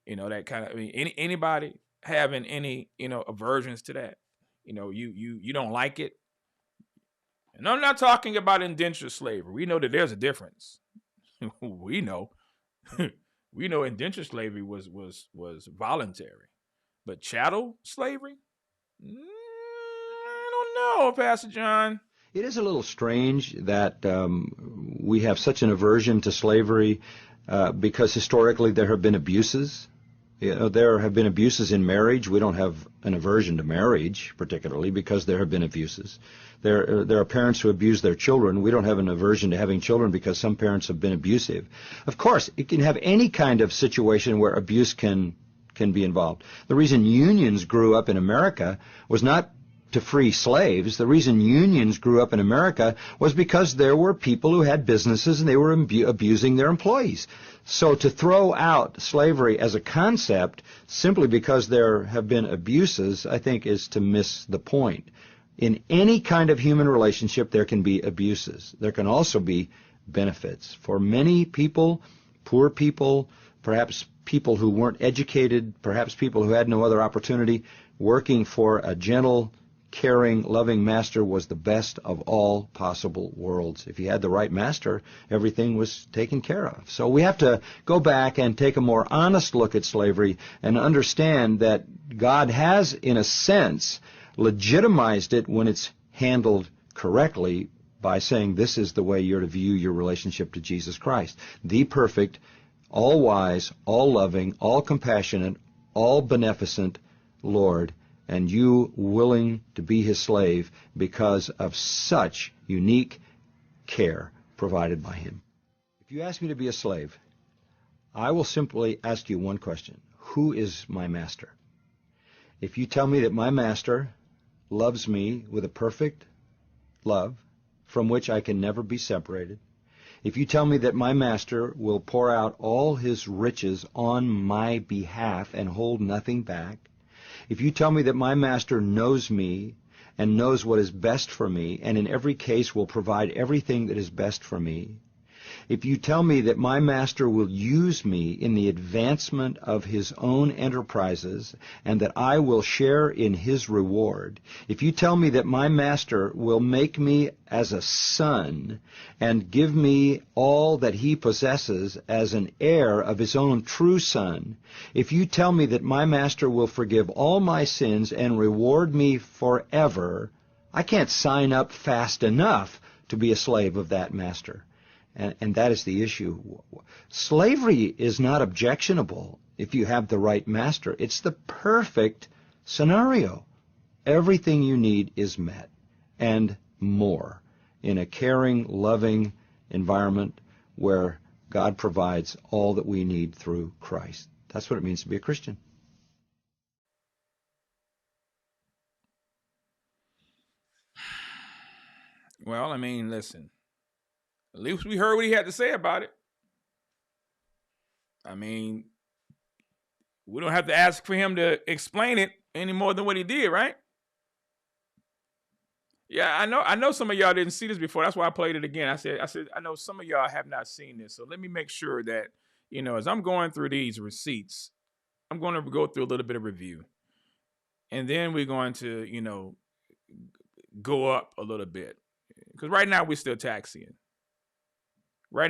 that kind of. Anybody having any aversions to that? You don't like it. And I'm not talking about indentured slavery. We know that there's a difference. We know. We know indentured slavery was voluntary. But chattel slavery? I don't know, Pastor John. It is a little strange that we have such an aversion to slavery because historically there have been abuses. There have been abuses in marriage. We don't have an aversion to marriage particularly because there have been abuses. There are parents who abuse their children. We don't have an aversion to having children because some parents have been abusive. Of course, it can have any kind of situation where abuse can be involved. The reason unions grew up in America was not to free slaves. The reason unions grew up in America was because there were people who had businesses and they were abusing their employees. So to throw out slavery as a concept simply because there have been abuses, I think, is to miss the point. In any kind of human relationship, there can be abuses. There can also be benefits. For many people, poor people, perhaps people who weren't educated, perhaps people who had no other opportunity, working for a gentle, caring, loving master was the best of all possible worlds. If he had the right master, everything was taken care of. So we have to go back and take a more honest look at slavery and understand that God has, in a sense, legitimized it when it's handled correctly by saying this is the way you're to view your relationship to Jesus Christ, the perfect, all-wise, all-loving, all-compassionate, all-beneficent Lord, and you willing to be his slave because of such unique care provided by him. If you ask me to be a slave, I will simply ask you one question. Who is my master? If you tell me that my master loves me with a perfect love from which I can never be separated, if you tell me that my master will pour out all his riches on my behalf and hold nothing back, if you tell me that my master knows me and knows what is best for me and in every case will provide everything that is best for me, if you tell me that my master will use me in the advancement of his own enterprises and that I will share in his reward, if you tell me that my master will make me as a son and give me all that he possesses as an heir of his own true son, if you tell me that my master will forgive all my sins and reward me forever, I can't sign up fast enough to be a slave of that master. And that is the issue. Slavery is not objectionable if you have the right master. It's the perfect scenario. Everything you need is met and more in a caring, loving environment where God provides all that we need through Christ. That's what it means to be a Christian. Well, I mean, listen. At least we heard what he had to say about it. I mean, we don't have to ask for him to explain it any more than what he did, right? Yeah, I know some of y'all didn't see this before. That's why I played it again. I said, I know some of y'all have not seen this. So let me make sure that, as I'm going through these receipts, I'm going to go through a little bit of review. And then we're going to, go up a little bit. Because right now we're still taxing. I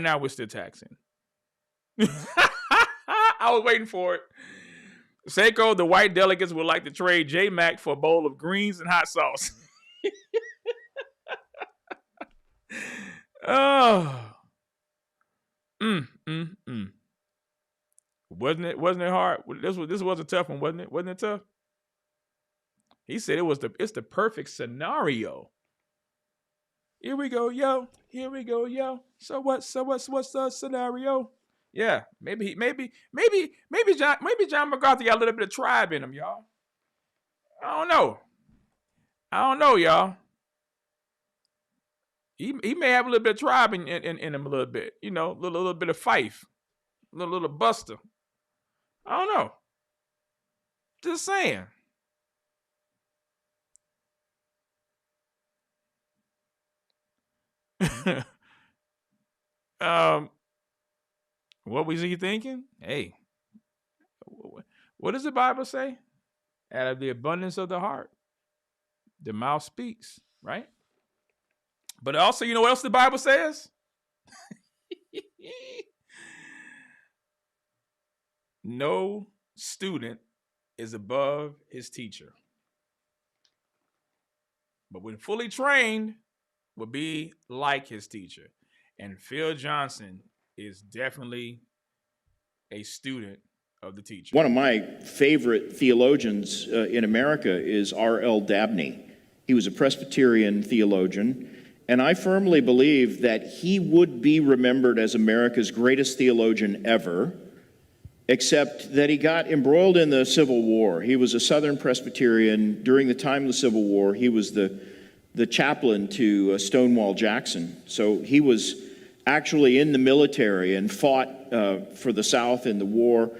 was waiting for it. Seiko, the white delegates would like to trade J-Mac for a bowl of greens and hot sauce. Oh. Wasn't it hard? This was a tough one, wasn't it? Wasn't it tough? He said it's the perfect scenario. Here we go, yo. So what's the scenario? Yeah, maybe John MacArthur got a little bit of tribe in him, y'all. I don't know, y'all. He may have a little bit of tribe in him a little bit, a little bit of fife, a little buster. I don't know. Just saying. What was he thinking? Hey, what does the Bible say? Out of the abundance of the heart, the mouth speaks, right? But also, you know what else the Bible says? No student is above his teacher. But when fully trained, will be like his teacher. And Phil Johnson is definitely a student of the teacher. One of my favorite theologians in America is R.L. Dabney. He was a Presbyterian theologian, and I firmly believe that he would be remembered as America's greatest theologian ever, except that he got embroiled in the Civil War. He was a Southern Presbyterian. During the time of the Civil War, he was the chaplain to Stonewall Jackson. So he was actually in the military and fought for the South in the war.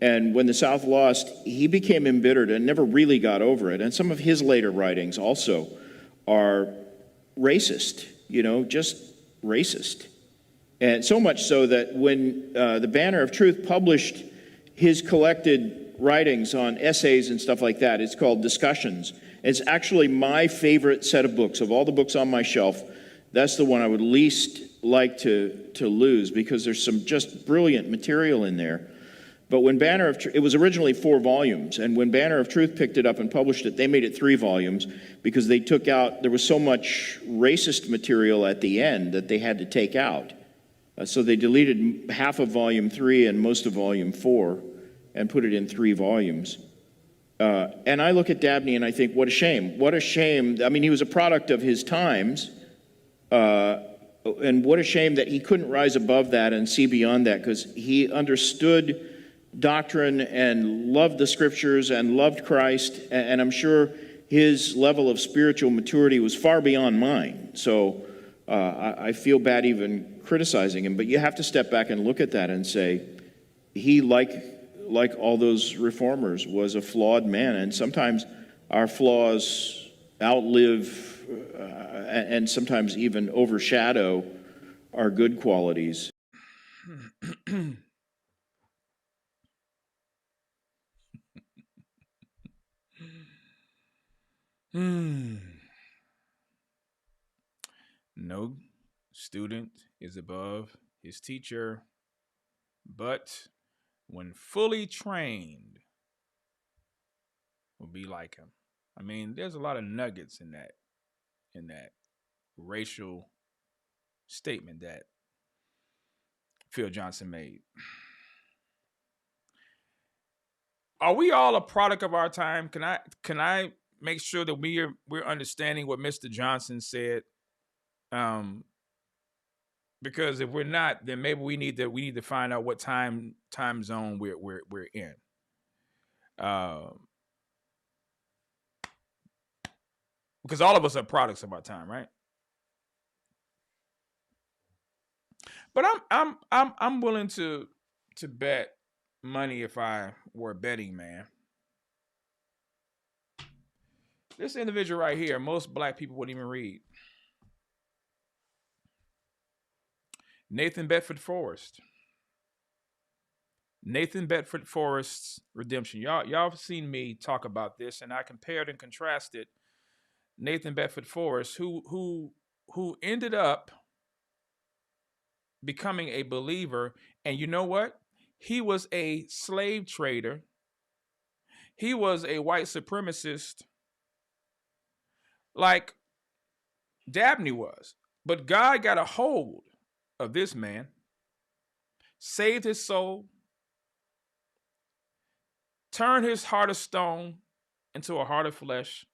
And when the South lost, he became embittered and never really got over it. And some of his later writings also are racist, just racist. And so much so that when the Banner of Truth published his collected writings on essays and stuff like that, it's called Discussions. It's actually my favorite set of books. Of all the books on my shelf, that's the one I would least like to lose, because there's some just brilliant material in there. But when Banner of Truth, it was originally 4 volumes, and when Banner of Truth picked it up and published it, they made it 3 volumes because they took out, there was so much racist material at the end that they had to take out. So they deleted half of volume 3 and most of volume 4 and put it in 3 volumes. And I look at Dabney and I think, what a shame. What a shame. I mean, he was a product of his times, and what a shame that he couldn't rise above that and see beyond that, because he understood doctrine and loved the scriptures and loved Christ, and I'm sure his level of spiritual maturity was far beyond mine. So I feel bad even criticizing him, but you have to step back and look at that and say, he, like all those reformers, was a flawed man, and sometimes our flaws outlive and sometimes even overshadow our good qualities. No student is above his teacher, but when fully trained, will be like him. I mean, there's a lot of nuggets in that racial statement that Phil Johnson made. Are we all a product of our time? Can I make sure that we're understanding what Mr. Johnson said? Because if we're not, then maybe we need to find out what time zone we're in. Because all of us are products of our time, right? But I'm willing to bet money if I were a betting man. This individual right here, most black people wouldn't even read. Nathan Bedford Forrest. Nathan Bedford Forrest's Redemption. Y'all have seen me talk about this, and I compared and contrasted Nathan Bedford Forrest, who ended up becoming a believer. And you know what? He was a slave trader. He was a white supremacist, like Dabney was. But God got a hold of this man, saved his soul, turned his heart of stone into a heart of flesh.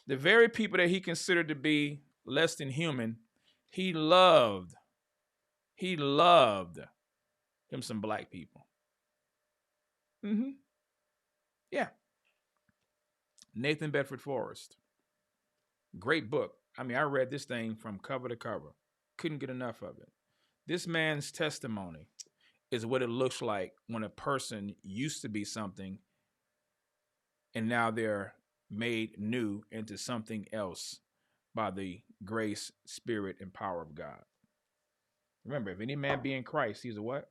The very people that he considered to be less than human, he loved him some black people. Yeah. Nathan Bedford Forrest. Great book. I mean, I read this thing from cover to cover. Couldn't get enough of it. This man's testimony is what it looks like when a person used to be something and now they're made new into something else by the grace, spirit, and power of God. Remember, if any man be in Christ, he's a what?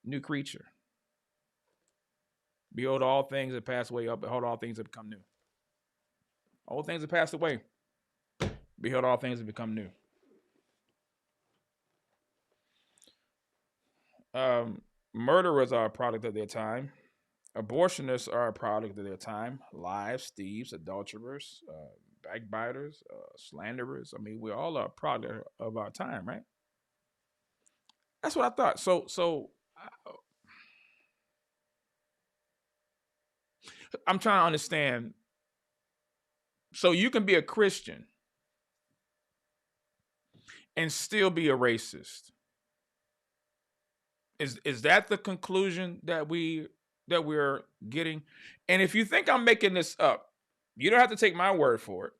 New creature. Behold, all things have passed away. Behold, all things have become new. All things have passed away. Behold, all things have become new. Murderers are a product of their time. Abortionists are a product of their time. Liars, thieves, adulterers, backbiters, slanderers. I mean, we all are a product of our time, right? That's what I thought. So I'm trying to understand. So you can be a Christian and still be a racist. Is that the conclusion that we're getting? And if you think I'm making this up, you don't have to take my word for it.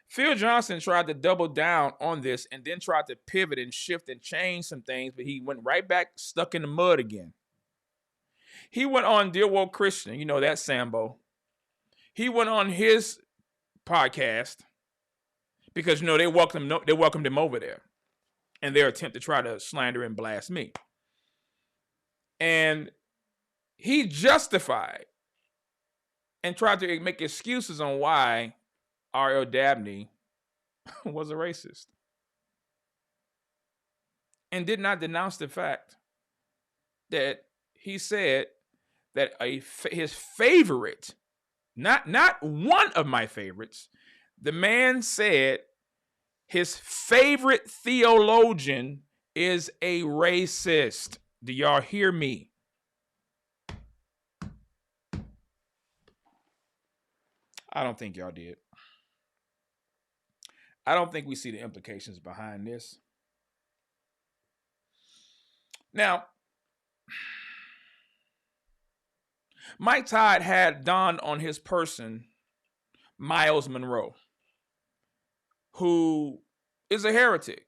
Phil Johnson tried to double down on this and then tried to pivot and shift and change some things, but he went right back stuck in the mud again. He went on Dear Woke Christian, you know that Sambo. He went on his podcast because, you know, they welcomed him over there in their attempt to try to slander and blast me. And he justified and tried to make excuses on why R.L. Dabney was a racist, and did not denounce the fact that he said that his favorite, not one of my favorites, the man said his favorite theologian is a racist. Do y'all hear me? I don't think y'all did. I don't think we see the implications behind this. Now, Mike Todd had dawned on his person Miles Monroe, who is a heretic.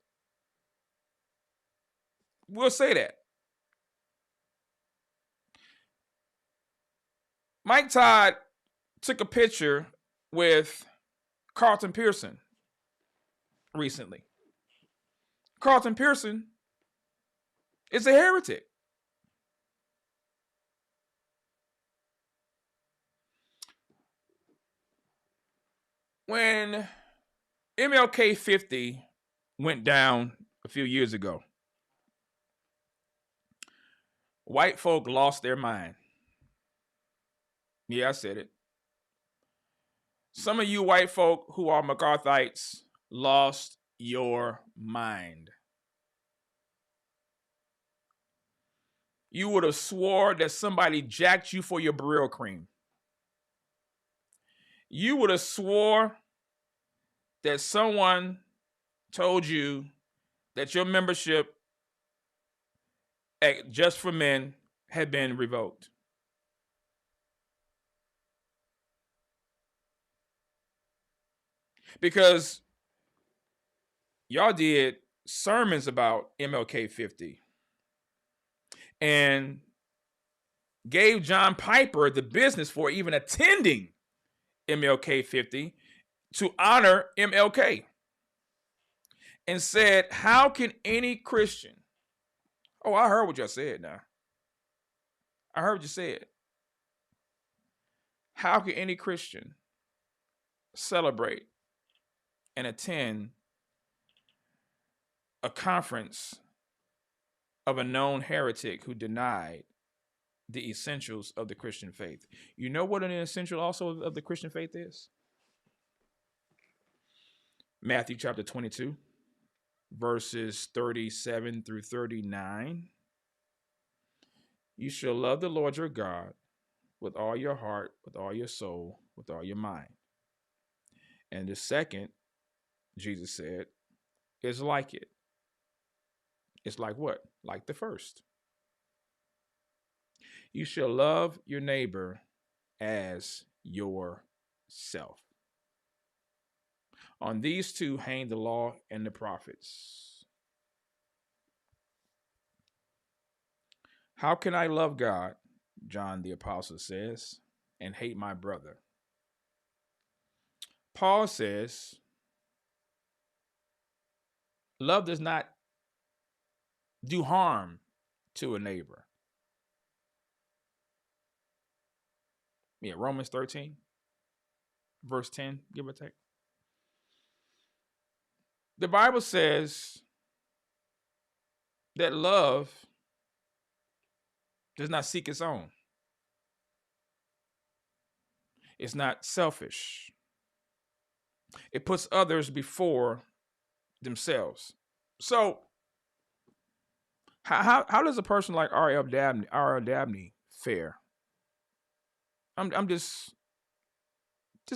We'll say that. Mike Todd took a picture with Carlton Pearson recently. Carlton Pearson is a heretic. When MLK 50 went down a few years ago, white folk lost their mind. Yeah, I said it. Some of you white folk who are MacArthurites lost your mind. You would have swore that somebody jacked you for your Brielle cream. You would have swore that someone told you that your membership at Just for Men had been revoked. Because y'all did sermons about MLK 50 and gave John Piper the business for even attending MLK 50 to honor MLK, and said, how can any Christian, oh, I heard what y'all said now. I heard what you said. How can any Christian celebrate and attend a conference of a known heretic who denied the essentials of the Christian faith? You know what an essential also of the Christian faith is? Matthew chapter 22, verses 37 through 39. You shall love the Lord your God with all your heart, with all your soul, with all your mind. And the second, Jesus said, is like it. It's like what? Like the first. You shall love your neighbor as yourself. On these two hang the law and the prophets. How can I love God, John the Apostle says, and hate my brother? Paul says, love does not do harm to a neighbor. Yeah, Romans 13, verse 10, give or take. The Bible says that love does not seek its own. It's not selfish. It puts others before themselves. So, how does a person like R.L. Dabney fare? I'm just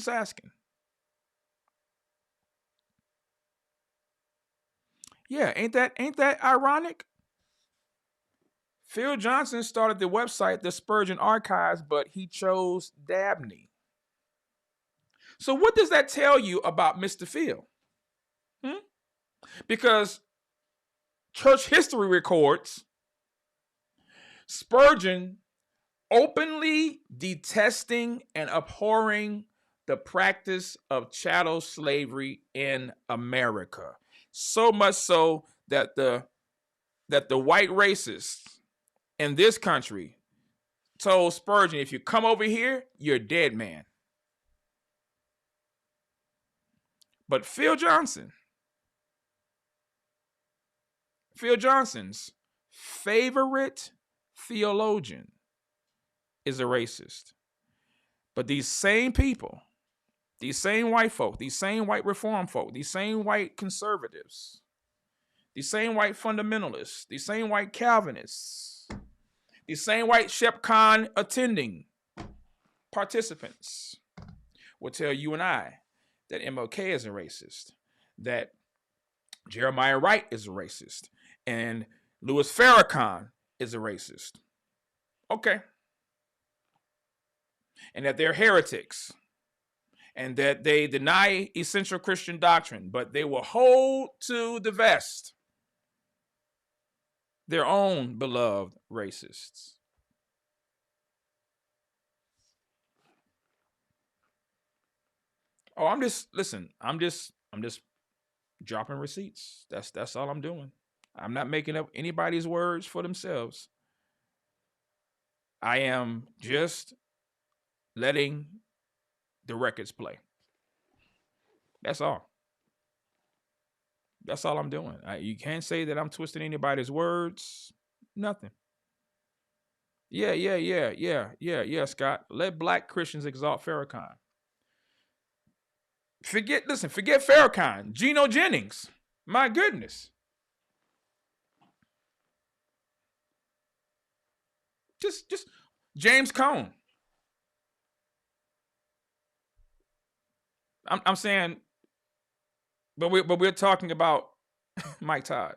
asking. Yeah, ain't that ironic? Phil Johnson started the website, the Spurgeon Archives, but he chose Dabney. So what does that tell you about Mr. Phil? Because church history records Spurgeon openly detesting and abhorring the practice of chattel slavery in America. So much so that the white racists in this country told Spurgeon, if you come over here, you're a dead man. But Phil Johnson's favorite theologian is a racist. But these same people, these same white folk, these same white reform folk, these same white conservatives, these same white fundamentalists, these same white Calvinists, these same white ShepCon attending participants will tell you and I that MLK is a racist, that Jeremiah Wright is a racist, and Louis Farrakhan is a racist. Okay. And that they're heretics, and that they deny essential Christian doctrine, but they will hold to the vest their own beloved racists. Oh, I'm just dropping receipts. That's all I'm doing. I'm not making up anybody's words for themselves. I am just letting the records play. That's all. That's all I'm doing. You can't say that I'm twisting anybody's words. Nothing. Yeah, Scott. Let black Christians exalt Farrakhan. Forget Farrakhan. Geno Jennings. My goodness. Just James Cone. I'm saying, but we're talking about Mike Todd.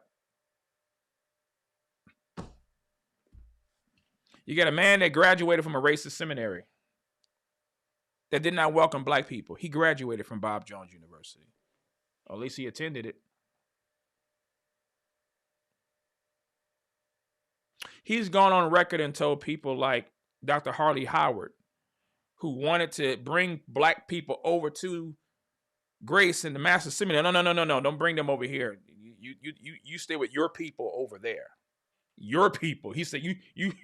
You got a man that graduated from a racist seminary that did not welcome black people. He graduated from Bob Jones University. Or at least he attended it. He's gone on record and told people like Dr. Harley Howard, who wanted to bring black people over to Grace and the Master Seminary. No, don't bring them over here. You stay with your people over there. Your people. He said, you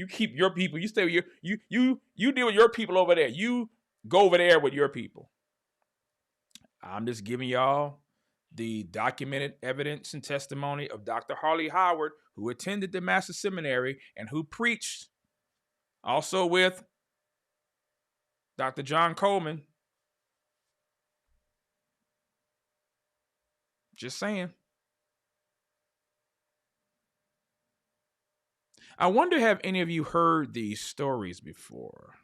keep your people. You stay with you deal with your people over there. You go over there with your people. I'm just giving y'all the documented evidence and testimony of Dr. Harley Howard, who attended the Master Seminary and who preached also with Dr. John Coleman. Just saying. I wonder, have any of you heard these stories before?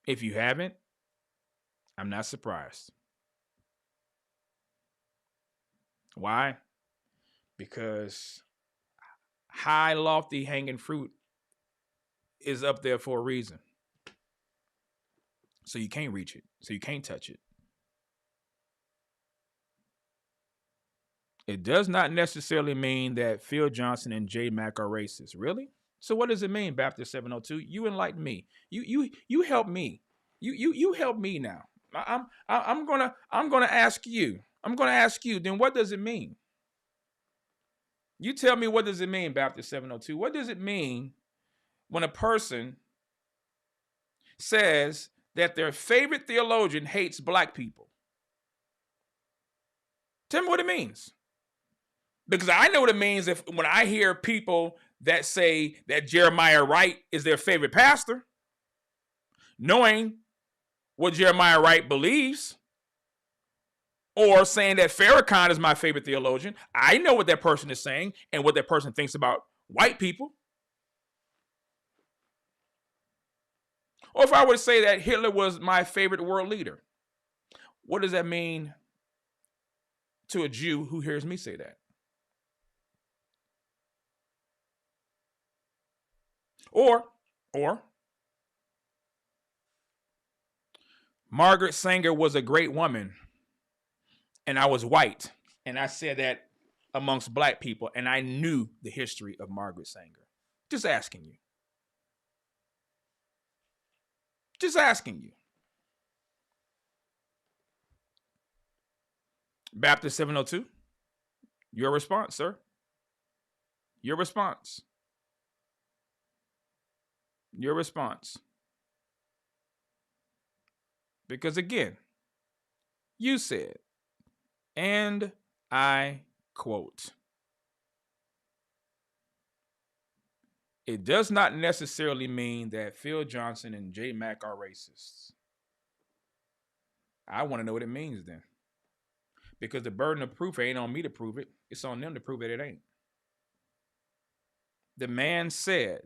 If you haven't, I'm not surprised. Why? Because high, lofty, hanging fruit is up there for a reason. So you can't reach it. So you can't touch it. It does not necessarily mean that Phil Johnson and J Mac are racist. Really? So what does it mean, Baptist 702? You enlighten me. You help me. You help me now. I'm gonna ask you. I'm gonna ask you. Then what does it mean? You tell me, what does it mean, Baptist 702? What does it mean when a person says that their favorite theologian hates black people? Tell me what it means. Because I know what it means when I hear people that say that Jeremiah Wright is their favorite pastor, knowing what Jeremiah Wright believes, or saying that Farrakhan is my favorite theologian. I know what that person is saying and what that person thinks about white people. Or if I were to say that Hitler was my favorite world leader, what does that mean to a Jew who hears me say that? Or Margaret Sanger was a great woman, and I was white, and I said that amongst black people, and I knew the history of Margaret Sanger. Just asking you. Just asking you. Baptist 702, your response, sir. Your response. Your response. Because again, you said, and I quote, it does not necessarily mean that Phil Johnson and J. Mac are racists. I want to know what it means then. Because the burden of proof ain't on me to prove it. It's on them to prove that it ain't. The man said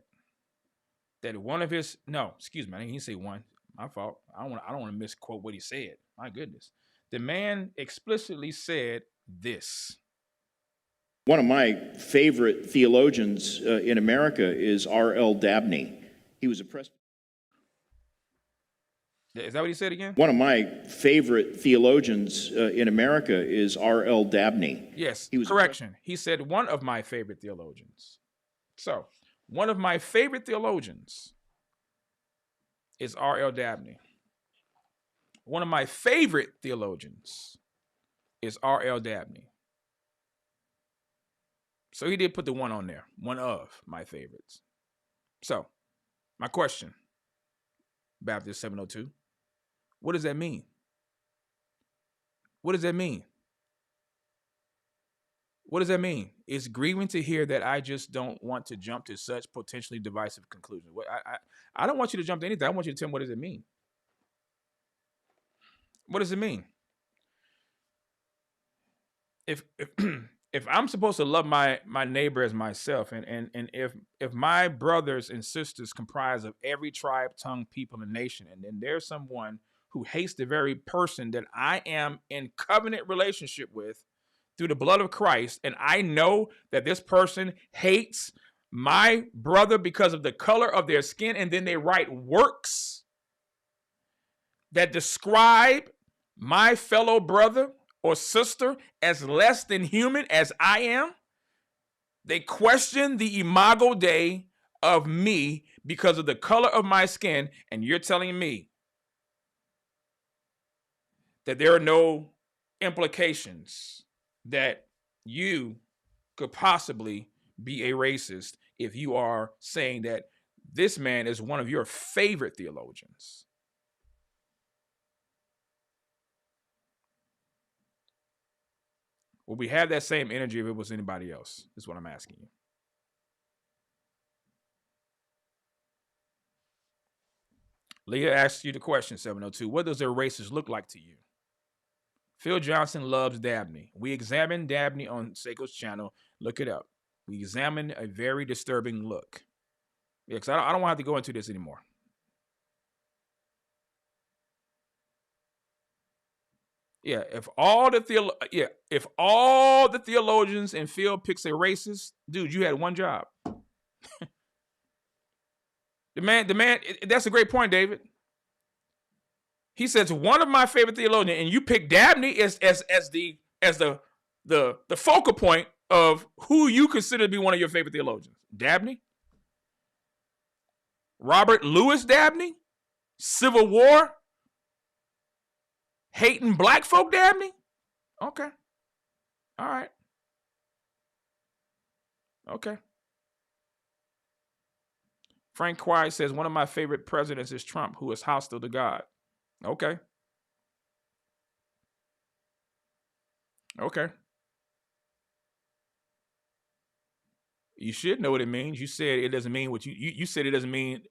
that one of his, no, excuse me, I didn't say one. My fault. I don't want to misquote what he said. My goodness. The man explicitly said this. One of my favorite theologians in America is R.L. Dabney. He was a Presbyterian. Is that what he said again? One of my favorite theologians in America is R.L. Dabney. Yes, correction. He said one of my favorite theologians. So, one of my favorite theologians is R.L. Dabney. One of my favorite theologians is R.L. Dabney. So he did put the one on there. One of my favorites. So, my question, Baptist 702, what does that mean? What does that mean? What does that mean? It's grieving to hear that I just don't want to jump to such potentially divisive conclusions. I don't want you to jump to anything. I want you to tell me, what does it mean? What does it mean? If I'm supposed to love my neighbor as myself, and if my brothers and sisters comprise of every tribe, tongue, people, and nation, and then there's someone who hates the very person that I am in covenant relationship with through the blood of Christ, and I know that this person hates my brother because of the color of their skin, and then they write works that describe my fellow brother or sister as less than human as I am, they question the imago Dei of me because of the color of my skin, and you're telling me that there are no implications that you could possibly be a racist if you are saying that this man is one of your favorite theologians. Will we have that same energy if it was anybody else? Is what I'm asking you. Leah asks you the question, 702. What does a racist look like to you? Phil Johnson loves Dabney. We examined Dabney on Seiko's channel. Look it up. We examined a very disturbing look. Yeah, because I don't want to have to go into this anymore. Yeah, if all the theologians in Phil picks a racist, dude, you had one job. the man. That's a great point, David. He says one of my favorite theologians, and you pick Dabney as the focal point of who you consider to be one of your favorite theologians. Dabney, Robert Louis Dabney, Civil War, hating black folk Dabney. Okay, all right, okay. Frank Quiet says one of my favorite presidents is Trump, who is hostile to God. Okay. Okay. You should know what it means. You said it doesn't mean what you said it doesn't mean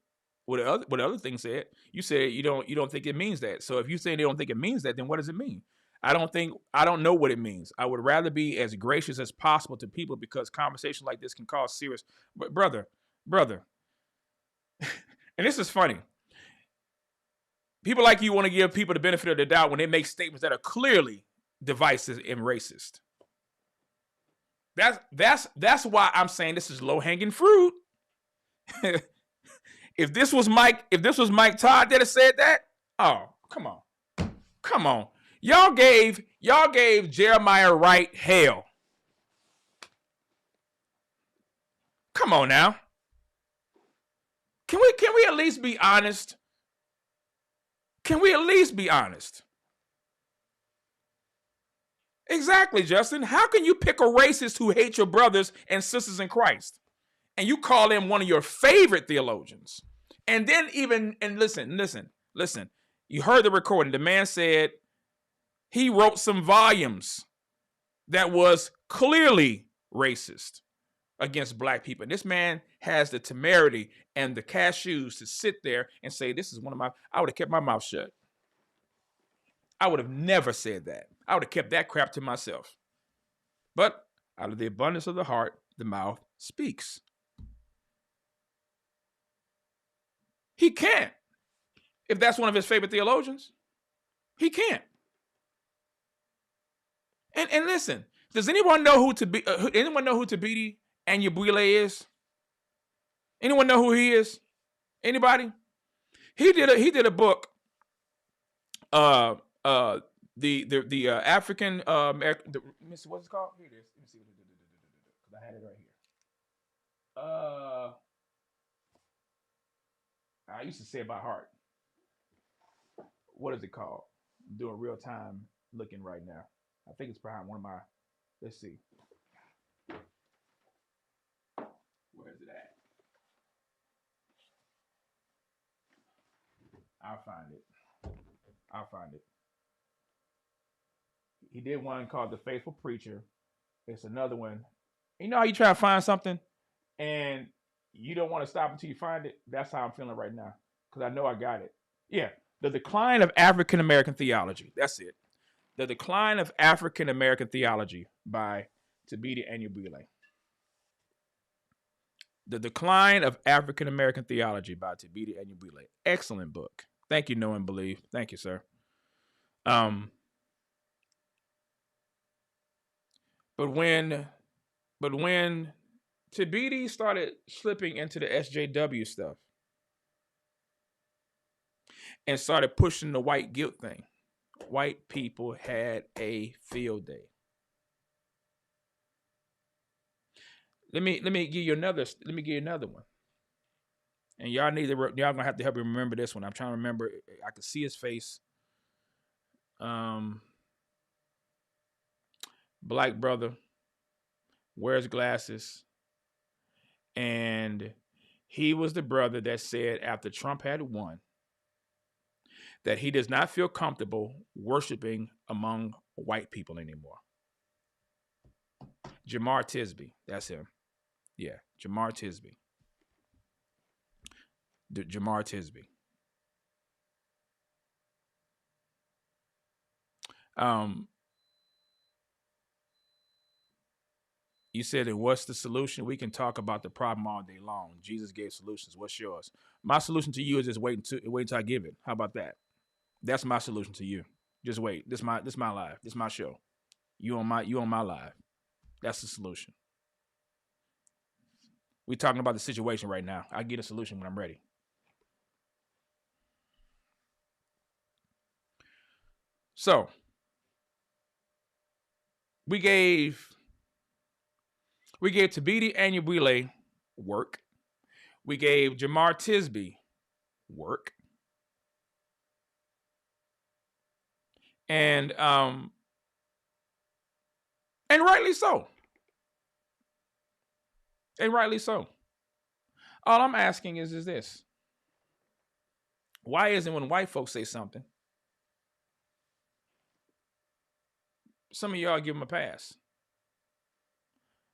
what the other thing said. You said you don't think it means that. So if you say they don't think it means that, then what does it mean? I don't know what it means. I would rather be as gracious as possible to people because conversations like this can cause serious. But brother, and this is funny. People like you want to give people the benefit of the doubt when they make statements that are clearly divisive and racist. That's why I'm saying this is low-hanging fruit. If this was Mike Todd that had said that, oh, come on. Y'all gave Jeremiah Wright hell. Come on now. Can we at least be honest? Can we at least be honest? Exactly, Justin. How can you pick a racist who hates your brothers and sisters in Christ and you call him one of your favorite theologians And then and listen. You heard the recording. The man said he wrote some volumes that was clearly racist against black people. And this man has the temerity and the cashews to sit there and say, this is one of my, I would have kept my mouth shut. I would have never said that. I would have kept that crap to myself. But out of the abundance of the heart, the mouth speaks. He can't. If that's one of his favorite theologians, he can't. And listen, does anyone know who Tabiti Anyabwile is? Anyone know who he is? Anybody? He did a book. The African American. Let me see what's it called. Here it is. Let me see. I had it right here. I used to say it by heart. What is it called? I'm doing real time looking right now. I think it's behind one of my. Let's see. Where is it at? I'll find it. He did one called The Faithful Preacher. It's another one. You know how you try to find something and you don't want to stop until you find it? That's how I'm feeling right now because I know I got it. Yeah. The Decline of African American Theology. That's it. The Decline of African American Theology by Tabiti Anyabwile. The Decline of African American Theology by Tabiti Anyabwile. Excellent book. Thank you, Know and Believe. Thank you, sir. But when Tabiti started slipping into the SJW stuff and started pushing the white guilt thing, white people had a field day. Let me give you another one. And y'all gonna have to help me remember this one. I'm trying to remember. I could see his face. Black brother, wears glasses, and he was the brother that said after Trump had won that he does not feel comfortable worshiping among white people anymore. Jamar Tisby, that's him. Yeah, Jamar Tisby. Jamar Tisby. You said, and what's the solution? We can talk about the problem all day long. Jesus gave solutions. What's yours? My solution to you is just wait until I give it. How about that? That's my solution to you. Just wait. This my live. This my show. You on my live. That's the solution. We're talking about the situation right now. I get a solution when I'm ready. So we gave Tabiti Anyabwile work. We gave Jamar Tisby work. And rightly so. And rightly so. All I'm asking is this. Why isn't when white folks say something, some of y'all give them a pass?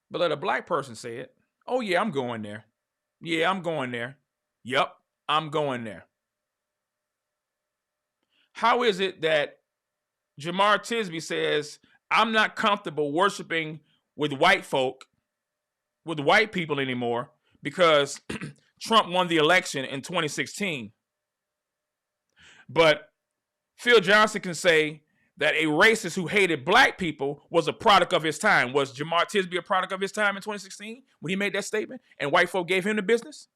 But let a black person say it. Oh, yeah, I'm going there. Yeah, I'm going there. Yup, I'm going there. How is it that Jamar Tisby says, I'm not comfortable worshiping with white folk, with white people anymore because Trump won the election in 2016. But Phil Johnson can say that a racist who hated black people was a product of his time. Was Jamar Tisby a product of his time in 2016 when he made that statement and white folk gave him the business?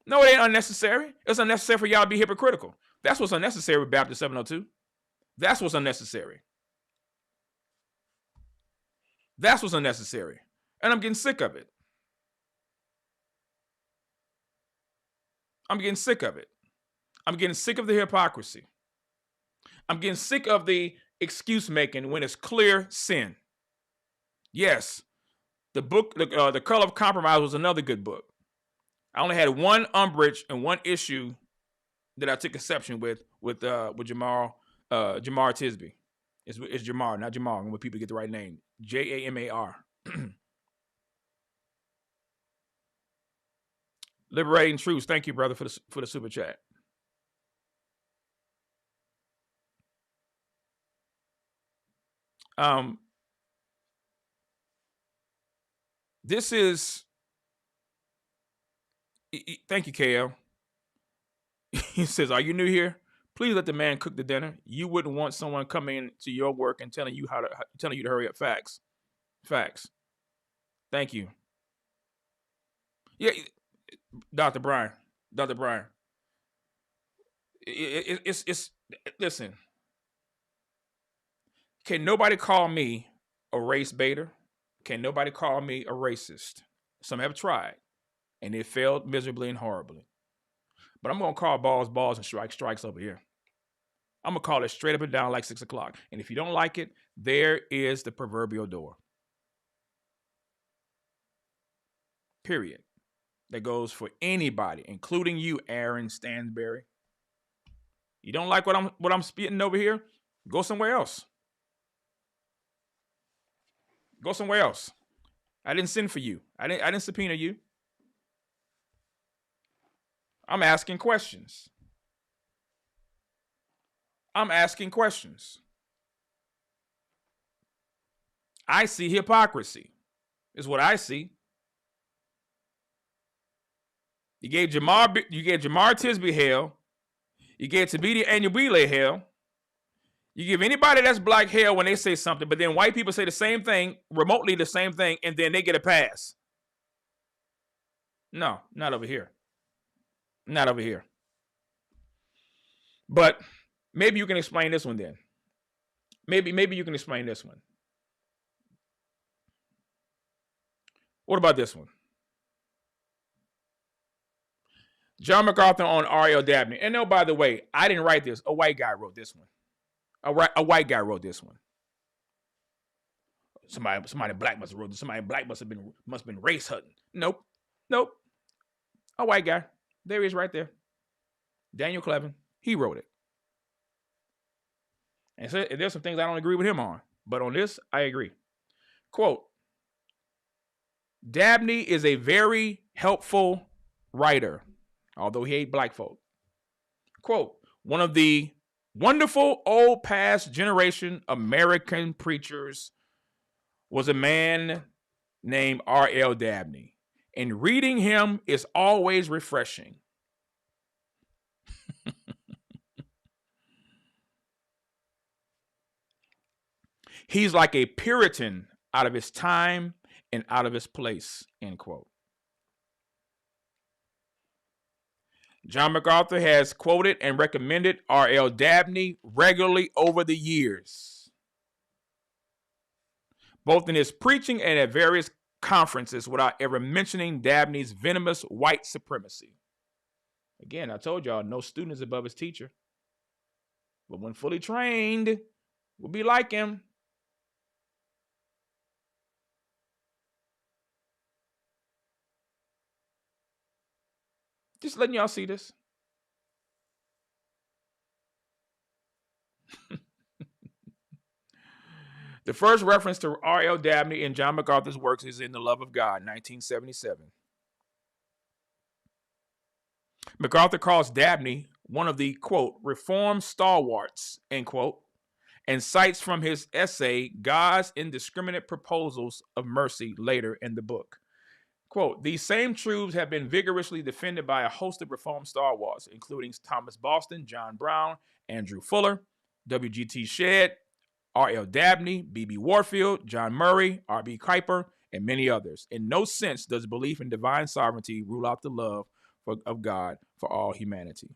No, it ain't unnecessary. It's unnecessary for y'all to be hypocritical. That's what's unnecessary with Baptist 702. That's what's unnecessary. That's what's unnecessary. And I'm getting sick of it. I'm getting sick of it. I'm getting sick of the hypocrisy. I'm getting sick of the excuse making when it's clear sin. Yes, the book, The Color of Compromise was another good book. I only had one umbrage and one issue that I took exception with Jamar Tisby. It's Jamar, not Jamal. When people get the right name, Jamar. Liberating Truths. Thank you, brother, for the super chat. This is. Thank you, KL. He says, "Are you new here? Please let the man cook the dinner. You wouldn't want someone coming to your work and telling you to hurry up. Facts. Thank you. Yeah, Dr. Brian. It's listen. Can nobody call me a race baiter? Can nobody call me a racist? Some have tried, and it failed miserably and horribly. But I'm going to call balls and strikes over here. I'm going to call it straight up and down like 6 o'clock. And if you don't like it, there is the proverbial door. Period. That goes for anybody, including you, Aaron Stansberry. You don't like what I'm spitting over here? Go somewhere else. Go somewhere else. I didn't send for you. I didn't subpoena you. I'm asking questions. I see hypocrisy. Is what I see. You gave Jamar Tisby hell. You gave Tabitha Anyabwile hell. You give anybody that's black hell when they say something, but then white people say the same thing, remotely the same thing, and then they get a pass. No, not over here. Not over here. But maybe you can explain this one then. Maybe you can explain this one. What about this one? John MacArthur on R.L. Dabney. And no, by the way, I didn't write this. A white guy wrote this one. A white guy wrote this one. Somebody black must have wrote this. Somebody black must have been race hunting. Nope. A white guy. There he is right there. Daniel Clevin. He wrote it. And so there's some things I don't agree with him on. But on this, I agree. Quote, Dabney is a very helpful writer, although he hates black folk. Quote, one of the wonderful old past generation American preachers was a man named R.L. Dabney. And reading him is always refreshing. He's like a Puritan out of his time and out of his place, end quote. John MacArthur has quoted and recommended R.L. Dabney regularly over the years, both in his preaching and at various conferences, without ever mentioning Dabney's venomous white supremacy. Again, I told y'all, no student is above his teacher. But when fully trained, will be like him. Just letting y'all see this. The first reference to R.L. Dabney in John MacArthur's works is in The Love of God, 1977. MacArthur calls Dabney one of the, quote, reformed stalwarts, end quote, and cites from his essay, God's Indiscriminate Proposals of Mercy, later in the book. Quote, these same truths have been vigorously defended by a host of reformed stalwarts, including Thomas Boston, John Brown, Andrew Fuller, W.G.T. Shedd, R.L. Dabney, B.B. Warfield, John Murray, R.B. Kuiper, and many others. In no sense does belief in divine sovereignty rule out the love of God for all humanity.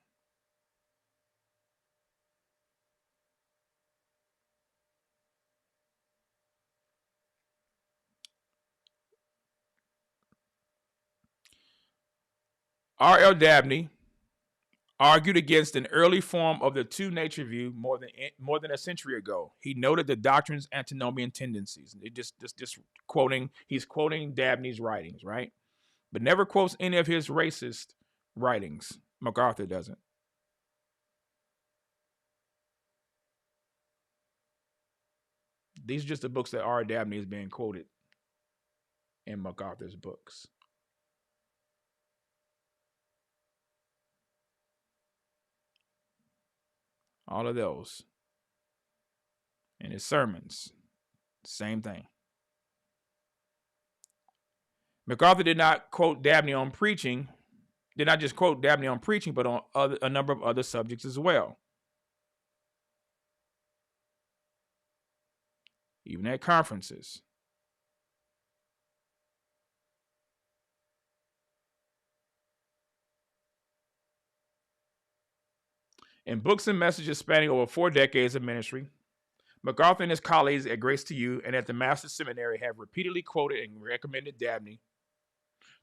R.L. Dabney argued against an early form of the two-nature view more than a century ago. He noted the doctrine's antinomian tendencies. He's quoting Dabney's writings, right? but never quotes any of his racist writings. MacArthur doesn't. These are just the books that R. Dabney is being quoted in MacArthur's books. All of those. In his sermons, same thing. MacArthur did not quote Dabney on preaching, did not just quote Dabney on preaching, but on a number of other subjects as well. Even at conferences. In books and messages spanning over 4 decades of ministry, MacArthur and his colleagues at Grace to You and at the Master's Seminary have repeatedly quoted and recommended Dabney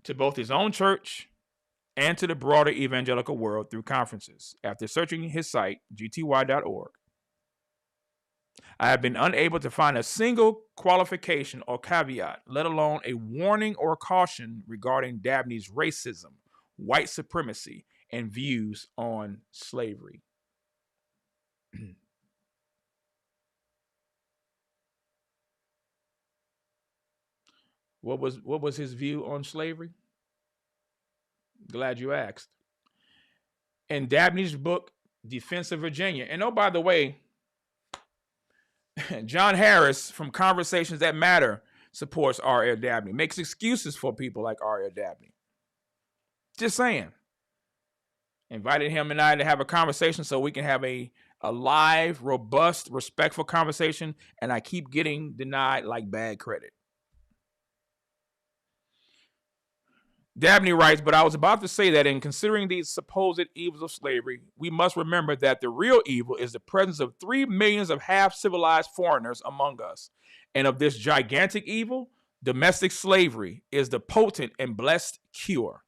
to both his own church and to the broader evangelical world through conferences. After searching his site, gty.org, I have been unable to find a single qualification or caveat, let alone a warning or caution regarding Dabney's racism, white supremacy, and views on slavery. What was his view on slavery? Glad you asked. In Dabney's book, Defense of Virginia. And oh, by the way, John Harris from Conversations That Matter supports R.L. Dabney, makes excuses for people like R.L. Dabney. Just saying. Invited him and I to have a conversation so we can have a live, robust, respectful conversation, and I keep getting denied like bad credit. Dabney writes, but I was about to say that in considering these supposed evils of slavery, we must remember that the real evil is the presence of 3 million of half-civilized foreigners among us. And of this gigantic evil, domestic slavery is the potent and blessed cure.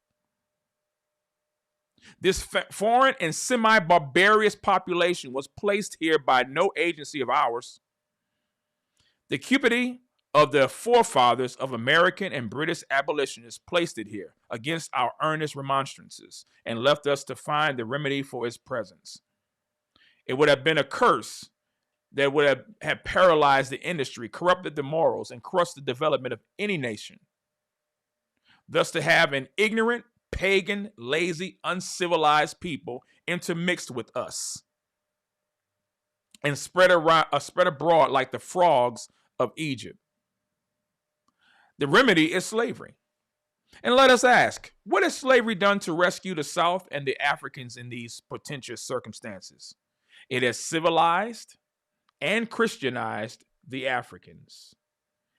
This foreign and semi-barbarous population was placed here by no agency of ours. The cupidity of the forefathers of American and British abolitionists placed it here against our earnest remonstrances and left us to find the remedy for its presence. It would have been a curse that would have paralyzed the industry, corrupted the morals, and crushed the development of any nation. Thus, to have an ignorant, pagan, lazy, uncivilized people intermixed with us and spread abroad like the frogs of Egypt. The remedy is slavery. And let us ask, what has slavery done to rescue the South and the Africans in these portentous circumstances? It has civilized and Christianized the Africans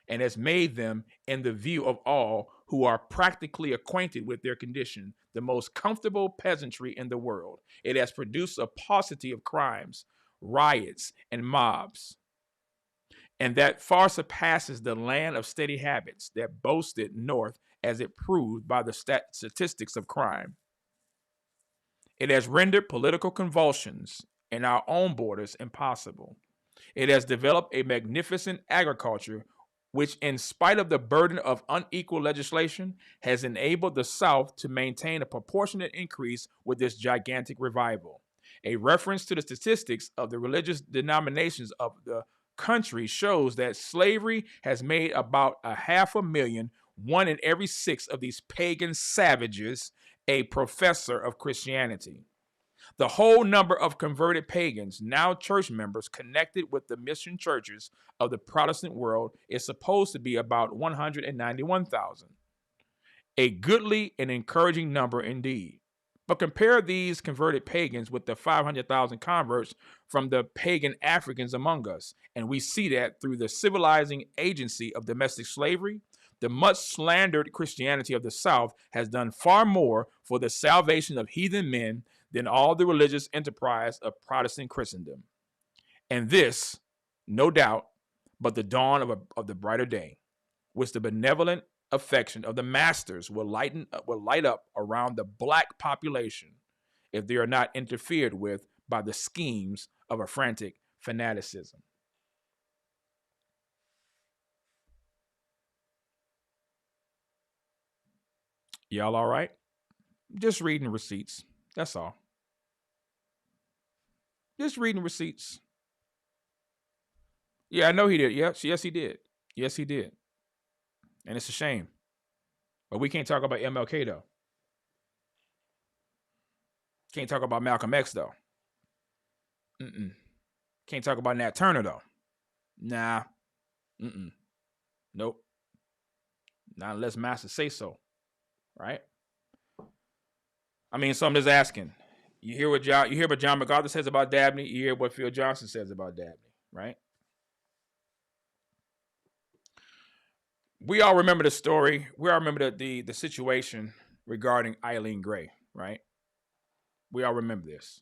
and has made them, in the view of all who are practically acquainted with their condition, the most comfortable peasantry in the world. It has produced a paucity of crimes, riots, and mobs, and that far surpasses the land of steady habits that boasted North, as it proved by the statistics of crime. It has rendered political convulsions in our own borders impossible. It has developed a magnificent agriculture which, in spite of the burden of unequal legislation, has enabled the South to maintain a proportionate increase with this gigantic revival. A reference to the statistics of the religious denominations of the country shows that slavery has made about 500,000, 1 in every 6 of these pagan savages, a professor of Christianity. The whole number of converted pagans, now church members connected with the mission churches of the Protestant world, is supposed to be about 191,000. A goodly and encouraging number indeed. But compare these converted pagans with the 500,000 converts from the pagan Africans among us, and we see that through the civilizing agency of domestic slavery, the much slandered Christianity of the South has done far more for the salvation of heathen men than all the religious enterprise of Protestant Christendom. And this, no doubt, but the dawn of the brighter day, which the benevolent affection of the masters will light up around the black population if they are not interfered with by the schemes of a frantic fanaticism. Y'all all right? Just reading receipts. That's all. Just reading receipts. Yeah, I know he did. Yes, he did. Yes, he did. And it's a shame. But we can't talk about MLK, though. Can't talk about Malcolm X, though. Can't talk about Nat Turner, though. Nah. Nope. Not unless Master say so. Right? I mean, so I'm just asking. You hear what John MacArthur says about Dabney. You hear what Phil Johnson says about Dabney. Right? We all remember the story. We all remember the situation regarding Eileen Gray. Right? We all remember this.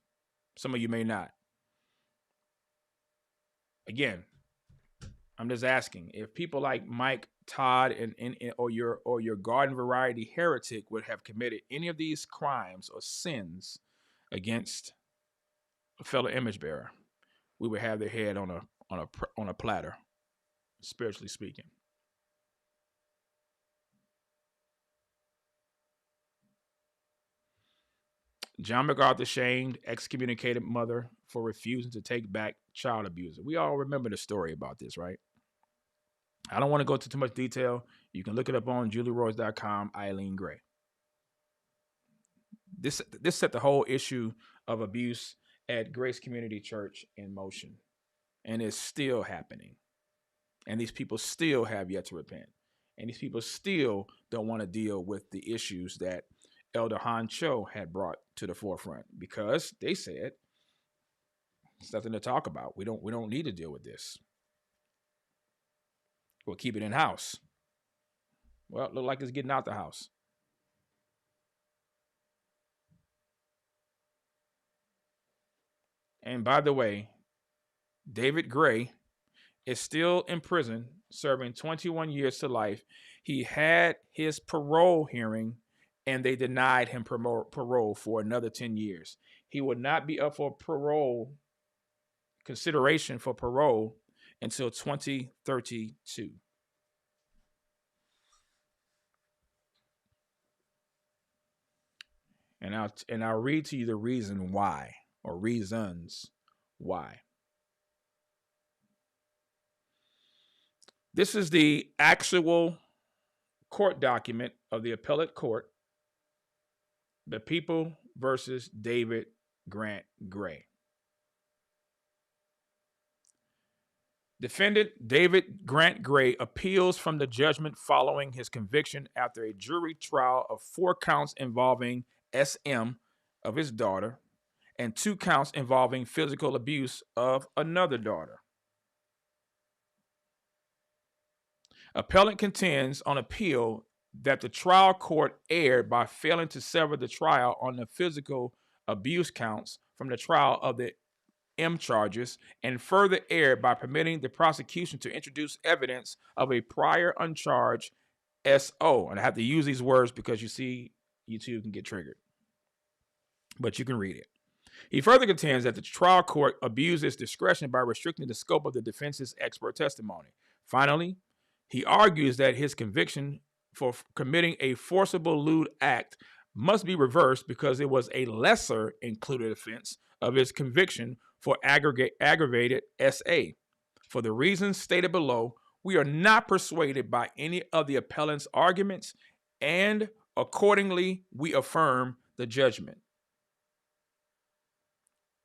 Some of you may not. Again, I'm just asking if people like Mike, Todd, or your garden variety heretic would have committed any of these crimes or sins against a fellow image bearer, we would have their head on a platter, spiritually speaking. John MacArthur shamed excommunicated mother for refusing to take back child abuser. We all remember the story about this, right? I don't want to go into too much detail. You can look it up on julieroyce.com, Eileen Gray. This set the whole issue of abuse at Grace Community Church in motion. And it's still happening. And these people still have yet to repent. And these people still don't want to deal with the issues that Elder Han Cho had brought to the forefront, because they said it's nothing to talk about. We don't need to deal with this. We'll keep it in house. Well, it looked like it's getting out the house. And by the way, David Gray is still in prison, serving 21 years to life. He had his parole hearing, and they denied him parole for another 10 years. He would not be up for consideration for parole until 2032. And I'll read to you the reason why, or reasons why. This is the actual court document of the appellate court, the People versus David Grant Gray. Defendant David Grant Gray appeals from the judgment following his conviction after a jury trial of 4 counts involving SM of his daughter and 2 counts involving physical abuse of another daughter. Appellant contends on appeal that the trial court erred by failing to sever the trial on the physical abuse counts from the trial of the M charges, and further erred by permitting the prosecution to introduce evidence of a prior uncharged SO. And I have to use these words because you see, YouTube can get triggered. But you can read it. He further contends that the trial court abused its discretion by restricting the scope of the defense's expert testimony. Finally, he argues that his conviction for committing a forcible lewd act must be reversed because it was a lesser included offense of his conviction for aggravated SA. For the reasons stated below, we are not persuaded by any of the appellant's arguments, and accordingly, we affirm the judgment.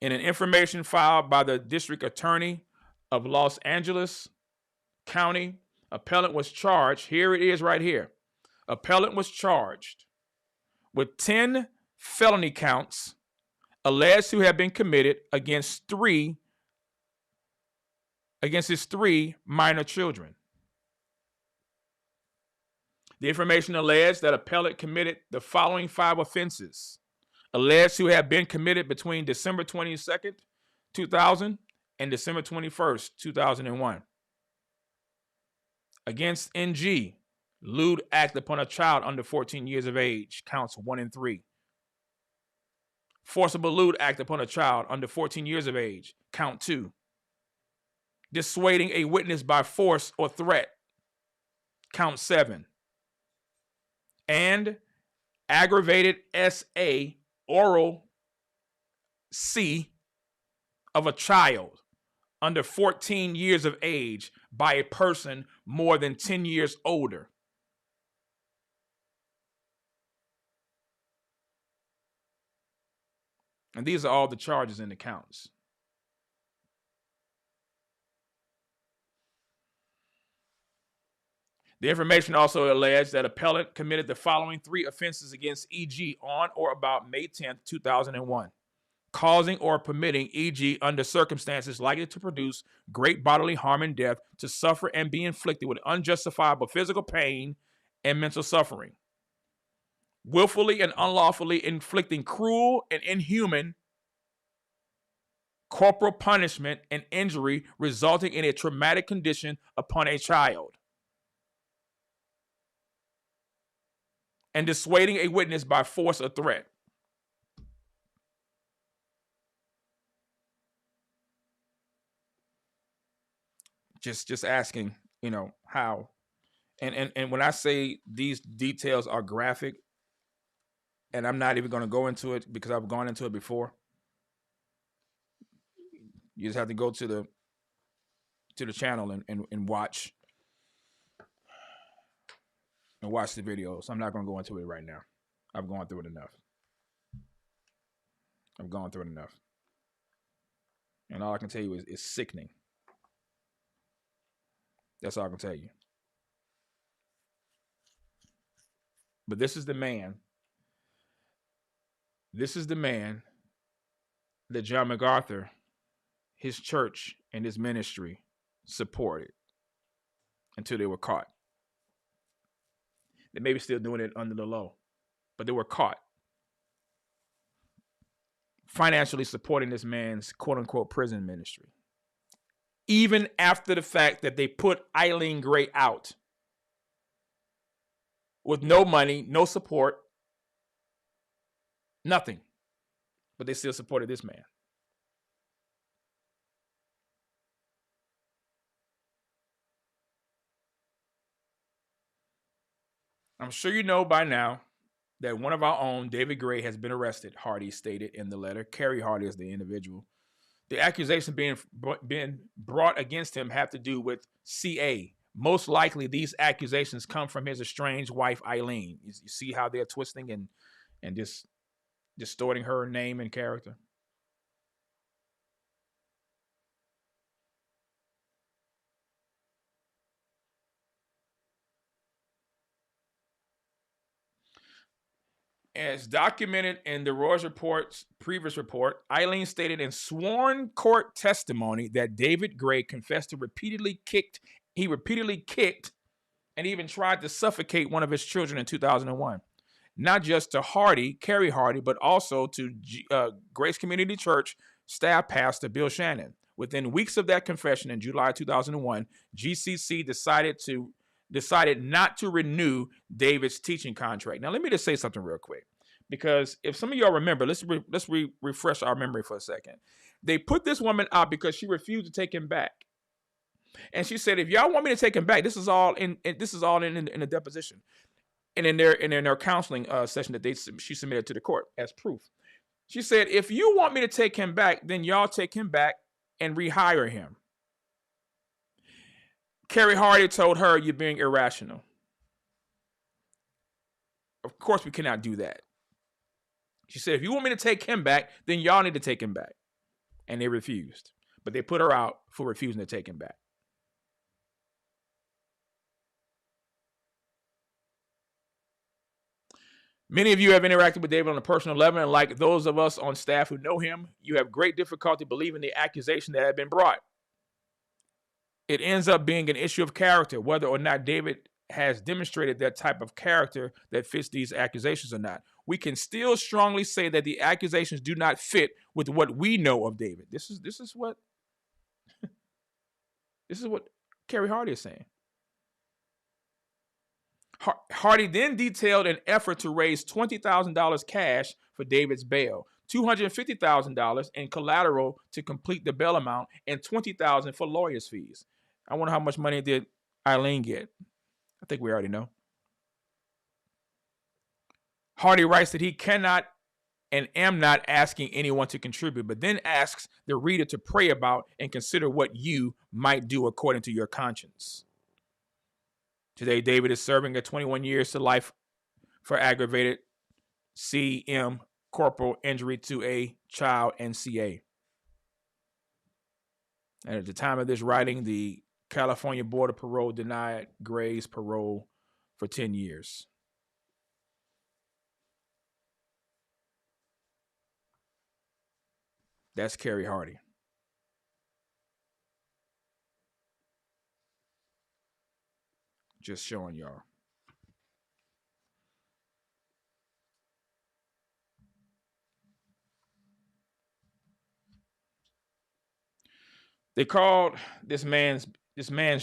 In an information filed by the District Attorney of Los Angeles County, appellant was charged, here it is right here. Appellant was charged with 10 felony counts alleged to have been committed against his 3 minor children. The information alleged that appellant committed the following 5 offenses, alleged to have been committed between December 22nd, 2000 and December 21st, 2001. Against NG, lewd act upon a child under 14 years of age, counts 1 and 3. Forcible lewd act upon a child under 14 years of age, count 2. Dissuading a witness by force or threat, count 7. And aggravated SA oral C of a child under 14 years of age by a person more than 10 years older. And these are all the charges and the counts. The information also alleged that appellant committed the following 3 offenses against E.G. on or about May 10, 2001. Causing or permitting E.G. under circumstances likely to produce great bodily harm and death to suffer and be inflicted with unjustifiable physical pain and mental suffering. Willfully and unlawfully inflicting cruel and inhuman corporal punishment and injury resulting in a traumatic condition upon a child. And dissuading a witness by force or threat. Just asking, how. And when I say these details are graphic, and I'm not even going to go into it because I've gone into it before. You just have to go to the channel and watch the video. So I'm not going to go into it right now. I've gone through it enough. And all I can tell you is sickening. That's all I can tell you. But this is the man. This is the man that John MacArthur, his church, and his ministry supported until they were caught. They may be still doing it under the law, but they were caught financially supporting this man's quote-unquote prison ministry. Even after the fact that they put Eileen Gray out with no money, no support, nothing. But they still supported this man. I'm sure you know by now that one of our own, David Gray, has been arrested, Hardy stated in the letter. Kerry Hardy is the individual. The accusations being brought against him have to do with CA. Most likely, these accusations come from his estranged wife, Eileen. You see how they're twisting and just distorting her name and character? As documented in the Roy's report's previous report, Eileen stated in sworn court testimony that David Gray confessed to repeatedly kicked and even tried to suffocate one of his children in 2001. Not just to Hardy, Kerry Hardy, but also to Grace Community Church staff pastor Bill Shannon. Within weeks of that confession in July 2001, GCC decided not to renew David's teaching contract. Now, let me just say something real quick, because if some of y'all remember, let's refresh our memory for a second. They put this woman out because she refused to take him back, and she said, "If y'all want me to take him back, this is all in the deposition, and in their counseling session that she submitted to the court as proof." She said, "If you want me to take him back, then y'all take him back and rehire him." Kerry Hardy told her, "You're being irrational." Of course, we cannot do that. She said, "If you want me to take him back, then y'all need to take him back." And they refused. But they put her out for refusing to take him back. Many of you have interacted with David on a personal level, and like those of us on staff who know him, you have great difficulty believing the accusation that had been brought. It ends up being an issue of character, whether or not David has demonstrated that type of character that fits these accusations or not. We can still strongly say that the accusations do not fit with what we know of David. This is what Kerry Hardy is saying. Hardy then detailed an effort to raise $20,000 cash for David's bail, $250,000 in collateral to complete the bail amount, and $20,000 for lawyers' fees. I wonder how much money did Eileen get? I think we already know. Hardy writes that he cannot and am not asking anyone to contribute, but then asks the reader to pray about and consider what you might do according to your conscience. Today, David is serving a 21 years to life for aggravated CM corporal injury to a child NCA. And at the time of this writing, the California Board of Parole denied Gray's parole for 10 years. That's Kerry Hardy. Just showing y'all. They called this man's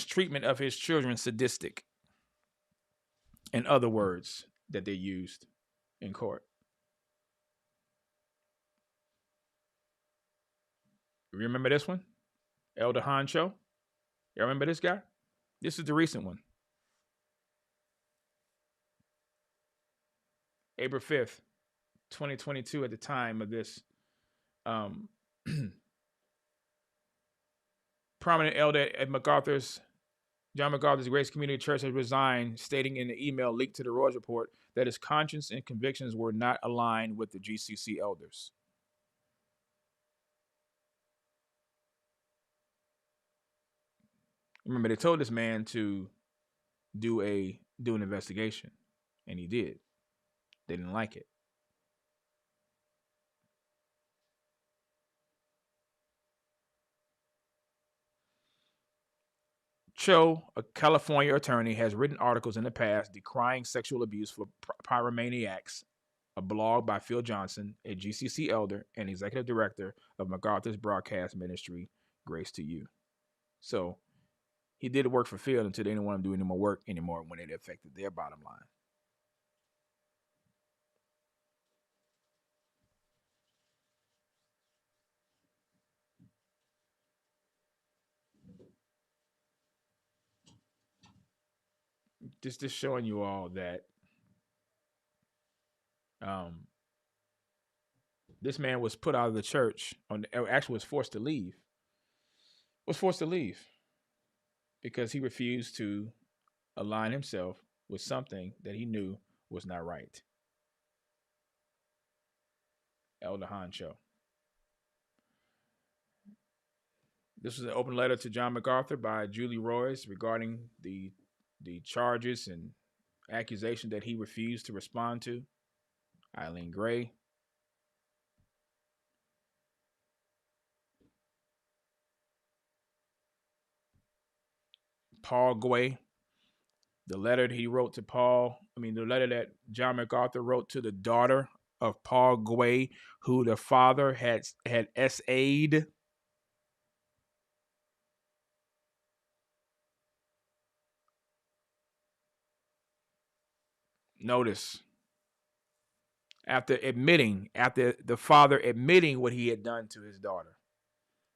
treatment of his children sadistic. In other words that they used in court. Remember this one? Elder Honcho? You remember this guy? This is the recent one. April 5th, 2022, at the time of this, prominent elder at John MacArthur's Grace Community Church has resigned, stating in the email leaked to the Reuters report that his conscience and convictions were not aligned with the GCC elders. Remember, they told this man to do an investigation, and he did. They didn't like it. Cho, a California attorney, has written articles in the past decrying sexual abuse for pyromaniacs, a blog by Phil Johnson, a GCC elder and executive director of MacArthur's broadcast ministry, Grace to You. So he did work for Phil until they didn't want him to do any more work anymore when it affected their bottom line. Just showing you all that this man was put out of the church, actually was forced to leave. Because he refused to align himself with something that he knew was not right. Elder Honcho. This was an open letter to John MacArthur by Julie Royce regarding the charges and accusation that he refused to respond to. Eileen Gray. Paul Guay. The letter that he wrote to the letter that John MacArthur wrote to the daughter of Paul Guay, who the father had SA'd. Notice, after the father admitting what he had done to his daughter,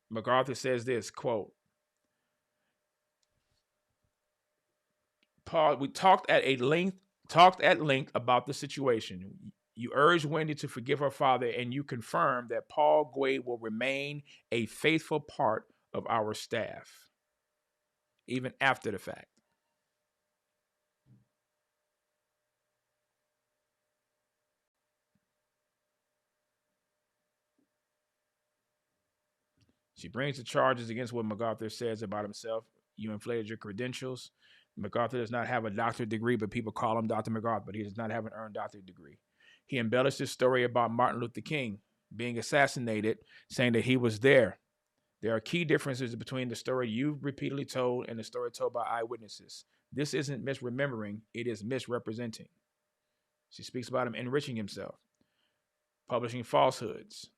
MacArthur says this, quote, Paul, we talked at length about the situation. You urged Wendy to forgive her father, and you confirmed that Paul Guay will remain a faithful part of our staff, even after the fact. She brings the charges against what MacArthur says about himself. You inflated your credentials. MacArthur does not have a doctorate degree, but people call him Dr. MacArthur, but he does not have an earned doctorate degree. He embellished his story about Martin Luther King being assassinated, saying that he was there. There are key differences between the story you've repeatedly told and the story told by eyewitnesses. This isn't misremembering, it is misrepresenting. She speaks about him enriching himself, publishing falsehoods,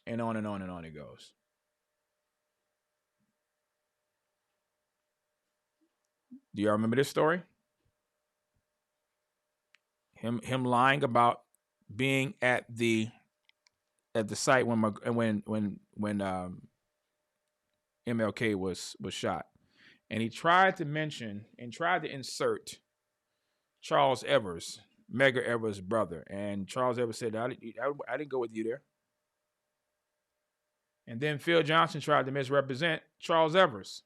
and on and on and on it goes. Do y'all remember this story? Him lying about being at the site when MLK was shot, and he tried to mention and tried to insert Charles Evers, Medgar Evers' brother. And Charles Evers said, I didn't go with you there. And then Phil Johnson tried to misrepresent Charles Evers.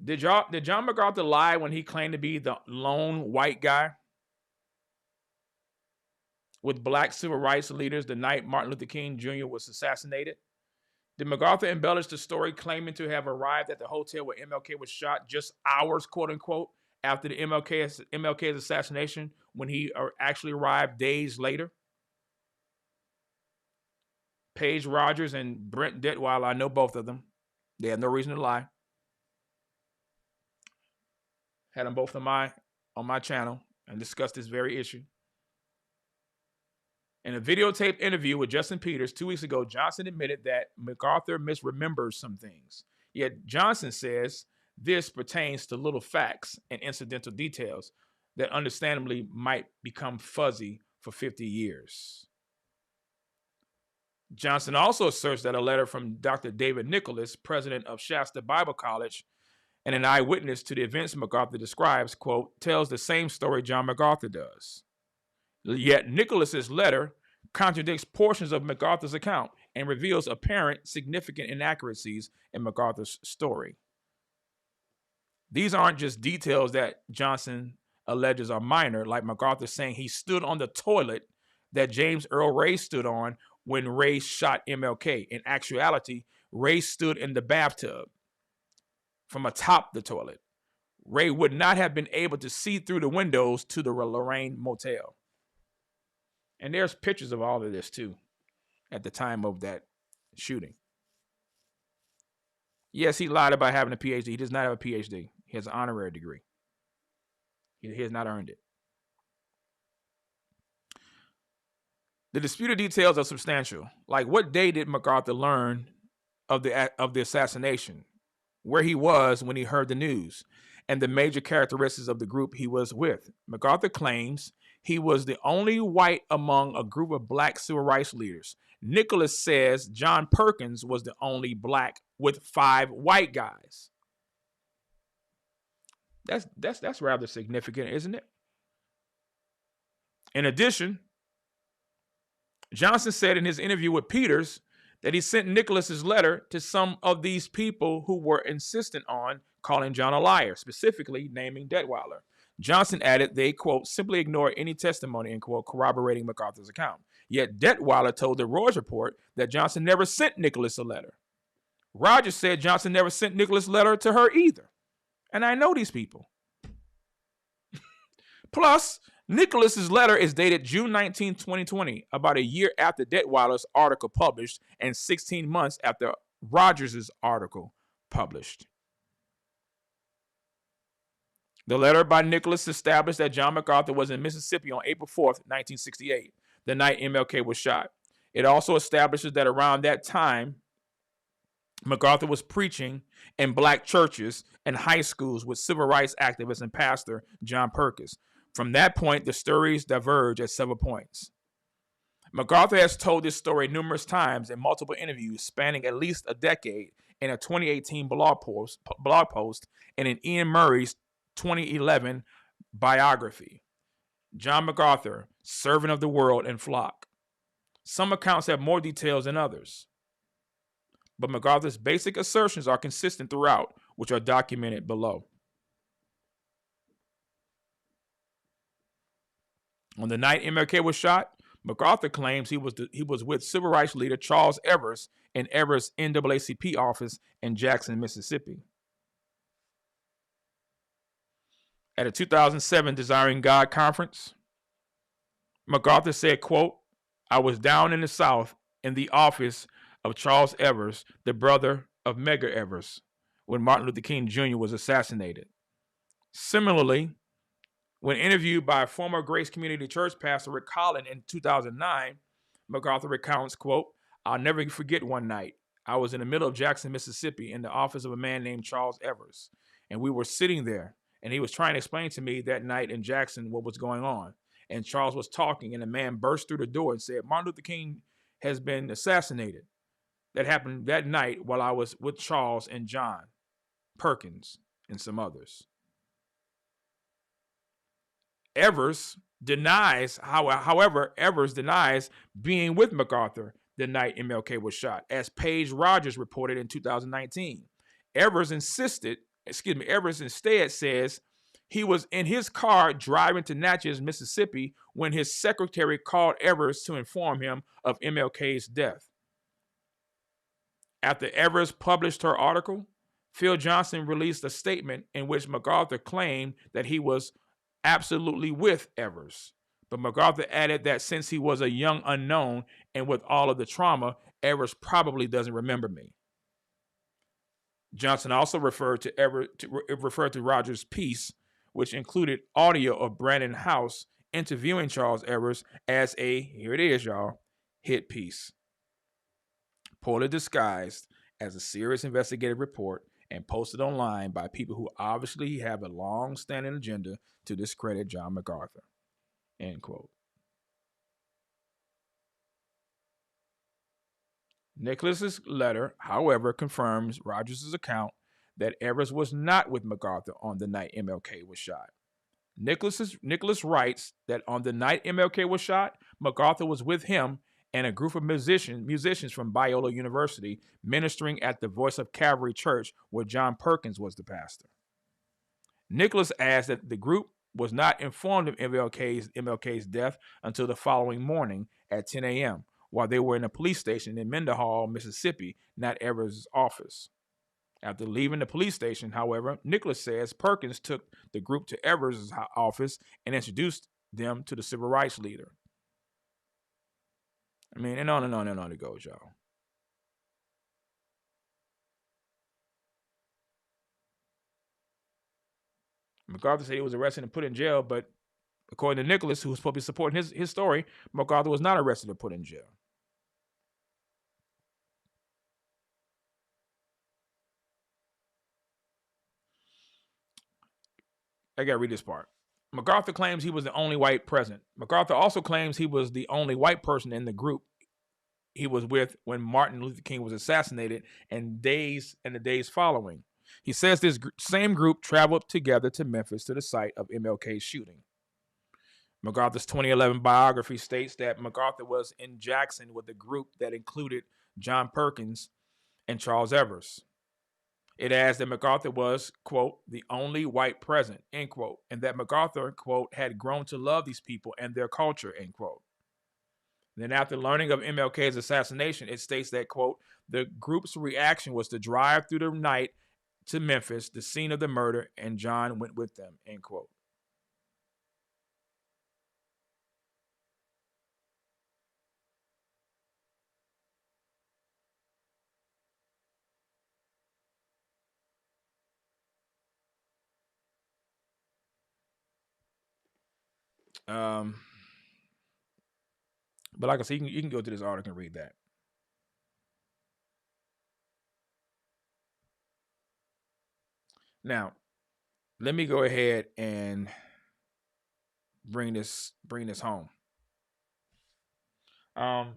Did John MacArthur lie when he claimed to be the lone white guy with black civil rights leaders the night Martin Luther King Jr. was assassinated? Did MacArthur embellish the story, claiming to have arrived at the hotel where MLK was shot just hours, quote unquote, after the MLK's assassination, when he actually arrived days later? Paige Rogers and Brent Detweiler, I know both of them. They have no reason to lie. Had them both on my channel and discussed this very issue. In a videotaped interview with Justin Peters 2 weeks ago, Johnson admitted that MacArthur misremembers some things. Yet Johnson says this pertains to little facts and incidental details that understandably might become fuzzy for 50 years. Johnson also asserts that a letter from Dr. David Nicholas, president of Shasta Bible College, and an eyewitness to the events MacArthur describes, quote, tells the same story John MacArthur does. Yet Nicholas's letter contradicts portions of MacArthur's account and reveals apparent significant inaccuracies in MacArthur's story. These aren't just details that Johnson alleges are minor, like MacArthur saying he stood on the toilet that James Earl Ray stood on when Ray shot MLK. In actuality, Ray stood in the bathtub from atop the toilet. Ray would not have been able to see through the windows to the Lorraine Motel. And there's pictures of all of this too at the time of that shooting. Yes, he lied about having a PhD. He does not have a PhD. He has an honorary degree. He has not earned it. The disputed details are substantial. Like, what day did MacArthur learn of the assassination, where he was when he heard the news, and the major characteristics of the group he was with? MacArthur claims he was the only white among a group of black civil rights leaders. Nicholas says John Perkins was the only black with 5 white guys. That's rather significant, isn't it? In addition, Johnson said in his interview with Peters that he sent Nicholas's letter to some of these people who were insistent on calling John a liar, specifically naming Detweiler. Johnson added they, quote, simply ignore any testimony, end quote, corroborating MacArthur's account. Yet Detweiler told the Reuters report that Johnson never sent Nicholas a letter. Rogers said Johnson never sent Nicholas a letter to her either. And I know these people. Plus, Nicholas's letter is dated June 19, 2020, about a year after Detweiler's article published and 16 months after Rogers' article published. The letter by Nicholas established that John MacArthur was in Mississippi on April 4th, 1968, the night MLK was shot. It also establishes that around that time, MacArthur was preaching in black churches and high schools with civil rights activist and pastor John Perkins. From that point, the stories diverge at several points. MacArthur has told this story numerous times in multiple interviews spanning at least a decade, in a 2018 blog post and in Ian Murray's 2011 biography, John MacArthur, Servant of the World and Flock. Some accounts have more details than others, but MacArthur's basic assertions are consistent throughout, which are documented below. On the night MLK was shot, MacArthur claims he was with civil rights leader Charles Evers in Evers' NAACP office in Jackson, Mississippi. At a 2007 Desiring God conference, MacArthur said, quote, I was down in the South in the office of Charles Evers, the brother of Medgar Evers, when Martin Luther King Jr. was assassinated. Similarly, when interviewed by former Grace Community Church pastor Rick Collin in 2009, MacArthur recounts, quote, I'll never forget one night. I was in the middle of Jackson, Mississippi, in the office of a man named Charles Evers, and we were sitting there, and he was trying to explain to me that night in Jackson what was going on. And Charles was talking, and a man burst through the door and said, Martin Luther King has been assassinated. That happened that night while I was with Charles and John Perkins and some others. Evers denies, however, Evers denies being with MacArthur the night MLK was shot, as Paige Rogers reported in 2019. Evers instead says he was in his car driving to Natchez, Mississippi, when his secretary called Evers to inform him of MLK's death. After Evers published her article, Phil Johnson released a statement in which MacArthur claimed that he was absolutely with Evers. But MacArthur added that since he was a young unknown and with all of the trauma, Evers probably doesn't remember me. Johnson also referred to Rogers' piece, which included audio of Brandon House interviewing Charles Evers, as a, here it is, y'all, hit piece. Poorly disguised as a serious investigative report and posted online by people who obviously have a long-standing agenda to discredit John MacArthur. End quote. Nicholas's letter, however, confirms Rogers' account that Evers was not with MacArthur on the night MLK was shot. Nicholas writes that on the night MLK was shot, MacArthur was with him and a group of musicians from Biola University ministering at the Voice of Calvary Church, where John Perkins was the pastor. Nicholas adds that the group was not informed of MLK's death until the following morning at 10 a.m., while they were in a police station in Mendenhall, Mississippi, not Evers' office. After leaving the police station, however, Nicholas says Perkins took the group to Evers' office and introduced them to the civil rights leader. I mean, and on and on and on it goes, y'all. MacArthur said he was arrested and put in jail, but according to Nicholas, who was supposed to be supporting his story, MacArthur was not arrested or put in jail. I gotta read this part. MacArthur claims he was the only white present. MacArthur also claims he was the only white person in the group he was with when Martin Luther King was assassinated and the days following. He says this same group traveled together to Memphis to the site of MLK's shooting. MacArthur's 2011 biography states that MacArthur was in Jackson with a group that included John Perkins and Charles Evers. It adds that MacArthur was, quote, the only white present, end quote, and that MacArthur, quote, had grown to love these people and their culture, end quote. Then after learning of MLK's assassination, it states that, quote, the group's reaction was to drive through the night to Memphis, the scene of the murder, and John went with them, end quote. But like I said, you can go to this article and read that. Now, let me go ahead and bring this home. I'm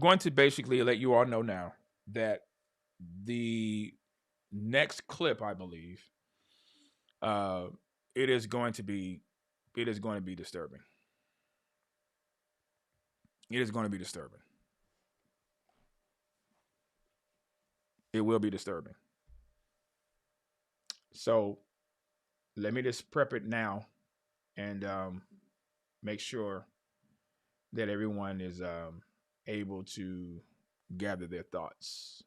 going to basically let you all know now that the next clip, I believe, it is going to be disturbing. It is going to be disturbing. It will be disturbing. So let me just prep it now and make sure that everyone is able to gather their thoughts.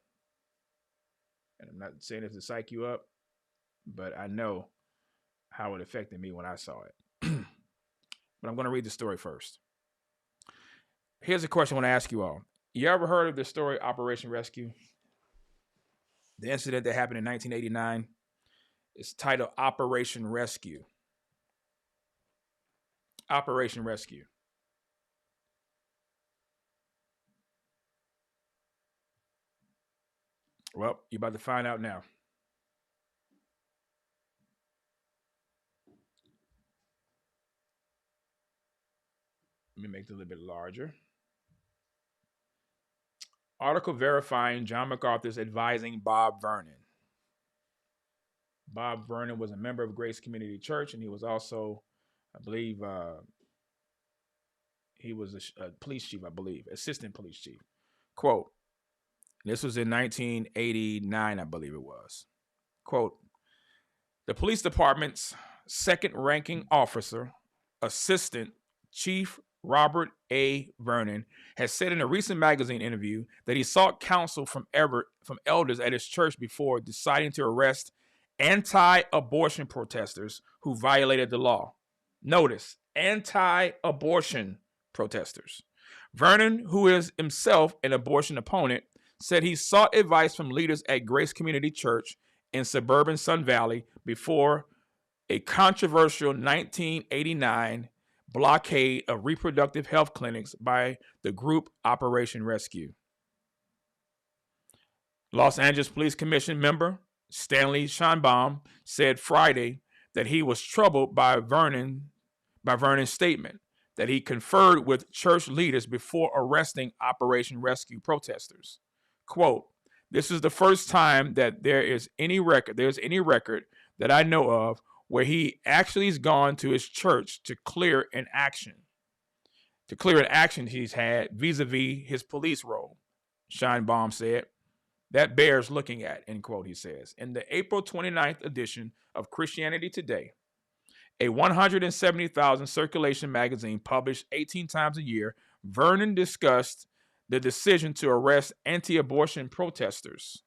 And I'm not saying this to psych you up, but I know how it affected me when I saw it. But I'm going to read the story first. Here's a question I want to ask you all. You ever heard of the story Operation Rescue? The incident that happened in 1989 is titled Operation Rescue. Operation Rescue. Well, you're about to find out now. Let me make it a little bit larger. Article verifying John MacArthur's advising Bob Vernon. Bob Vernon was a member of Grace Community Church, and he was also, I believe, he was a police chief, I believe, assistant police chief. Quote, this was in 1989, I believe it was. Quote, the police department's second-ranking officer, Assistant Chief Robert A. Vernon, has said in a recent magazine interview that he sought counsel from elders at his church before deciding to arrest anti-abortion protesters who violated the law. Notice, anti-abortion protesters. Vernon, who is himself an abortion opponent, said he sought advice from leaders at Grace Community Church in suburban Sun Valley before a controversial 1989 blockade of reproductive health clinics by the group Operation Rescue. Los Angeles Police Commission member Stanley Scheinbaum said Friday that he was troubled by Vernon's statement that he conferred with church leaders before arresting Operation Rescue protesters. Quote, this is the first time that there's any record that I know of where he actually has gone to his church to clear an action he's had vis-a-vis his police role, Scheinbaum said. That bears looking at, end quote, he says. In the April 29th edition of Christianity Today, a 170,000 circulation magazine published 18 times a year, Vernon discussed the decision to arrest anti-abortion protesters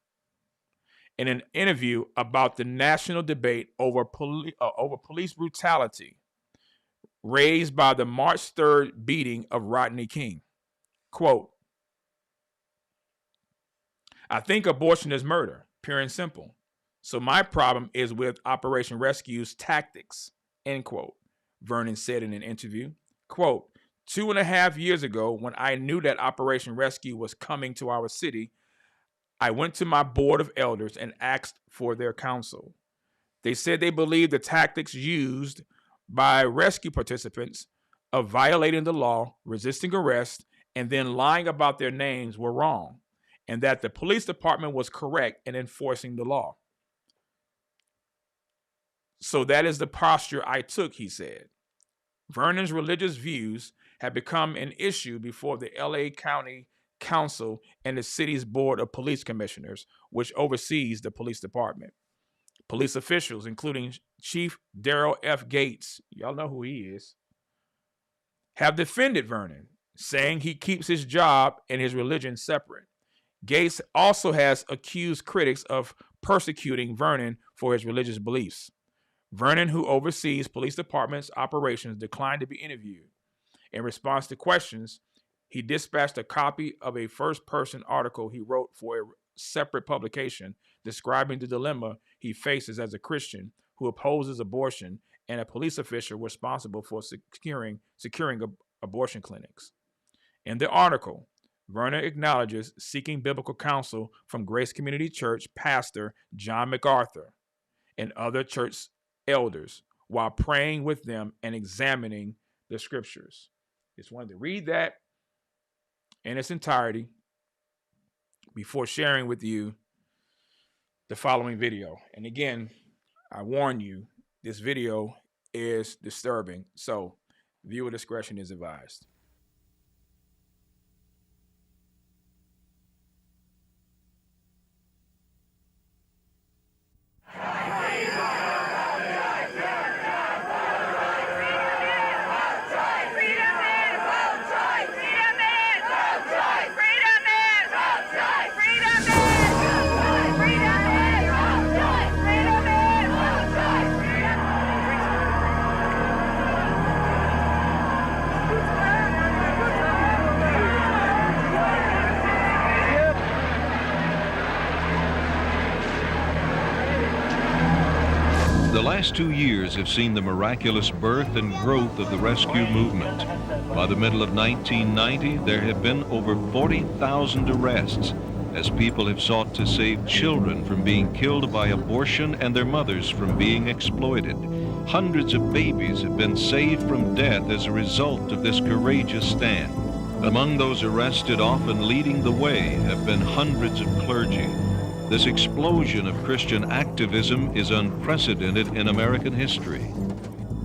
in an interview about the national debate over police brutality raised by the March 3rd beating of Rodney King. Quote, I think abortion is murder, pure and simple. So my problem is with Operation Rescue's tactics, end quote, Vernon said in an interview. Quote, 2.5 years ago, when I knew that Operation Rescue was coming to our city, I went to my board of elders and asked for their counsel. They said they believed the tactics used by rescue participants of violating the law, resisting arrest, and then lying about their names were wrong, and that the police department was correct in enforcing the law. So that is the posture I took, he said. Vernon's religious views have become an issue before the LA County Council and the city's Board of Police Commissioners, which oversees the police department. Police officials, including Chief Darrell F. Gates, y'all know who he is, have defended Vernon, saying he keeps his job and his religion separate. Gates also has accused critics of persecuting Vernon for his religious beliefs. Vernon, who oversees police department's operations, declined to be interviewed. In response to questions, he dispatched a copy of a first-person article he wrote for a separate publication describing the dilemma he faces as a Christian who opposes abortion and a police official responsible for securing abortion clinics. In the article, Vernon acknowledges seeking biblical counsel from Grace Community Church pastor John MacArthur and other church elders while praying with them and examining the scriptures. Just wanted to read that in its entirety before sharing with you the following video. And again, I warn you, this video is disturbing, so viewer discretion is advised. The last 2 years have seen the miraculous birth and growth of the rescue movement. By the middle of 1990, there have been over 40,000 arrests as people have sought to save children from being killed by abortion and their mothers from being exploited. Hundreds of babies have been saved from death as a result of this courageous stand. Among those arrested, often leading the way, have been hundreds of clergy. This explosion of Christian activism is unprecedented in American history.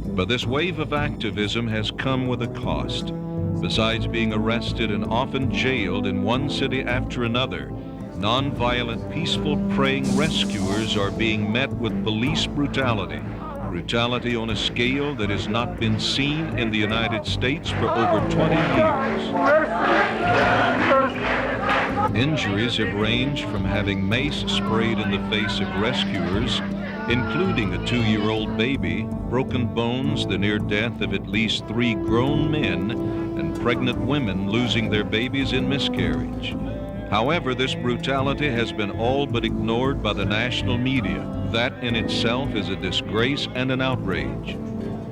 But this wave of activism has come with a cost. Besides being arrested and often jailed in one city after another, nonviolent, peaceful praying rescuers are being met with police brutality. Brutality on a scale that has not been seen in the United States for over 20 years. Injuries have ranged from having mace sprayed in the face of rescuers, including a 2-year-old baby, broken bones, the near death of at least 3 grown men, and pregnant women losing their babies in miscarriage. However, this brutality has been all but ignored by the national media. That in itself is a disgrace and an outrage.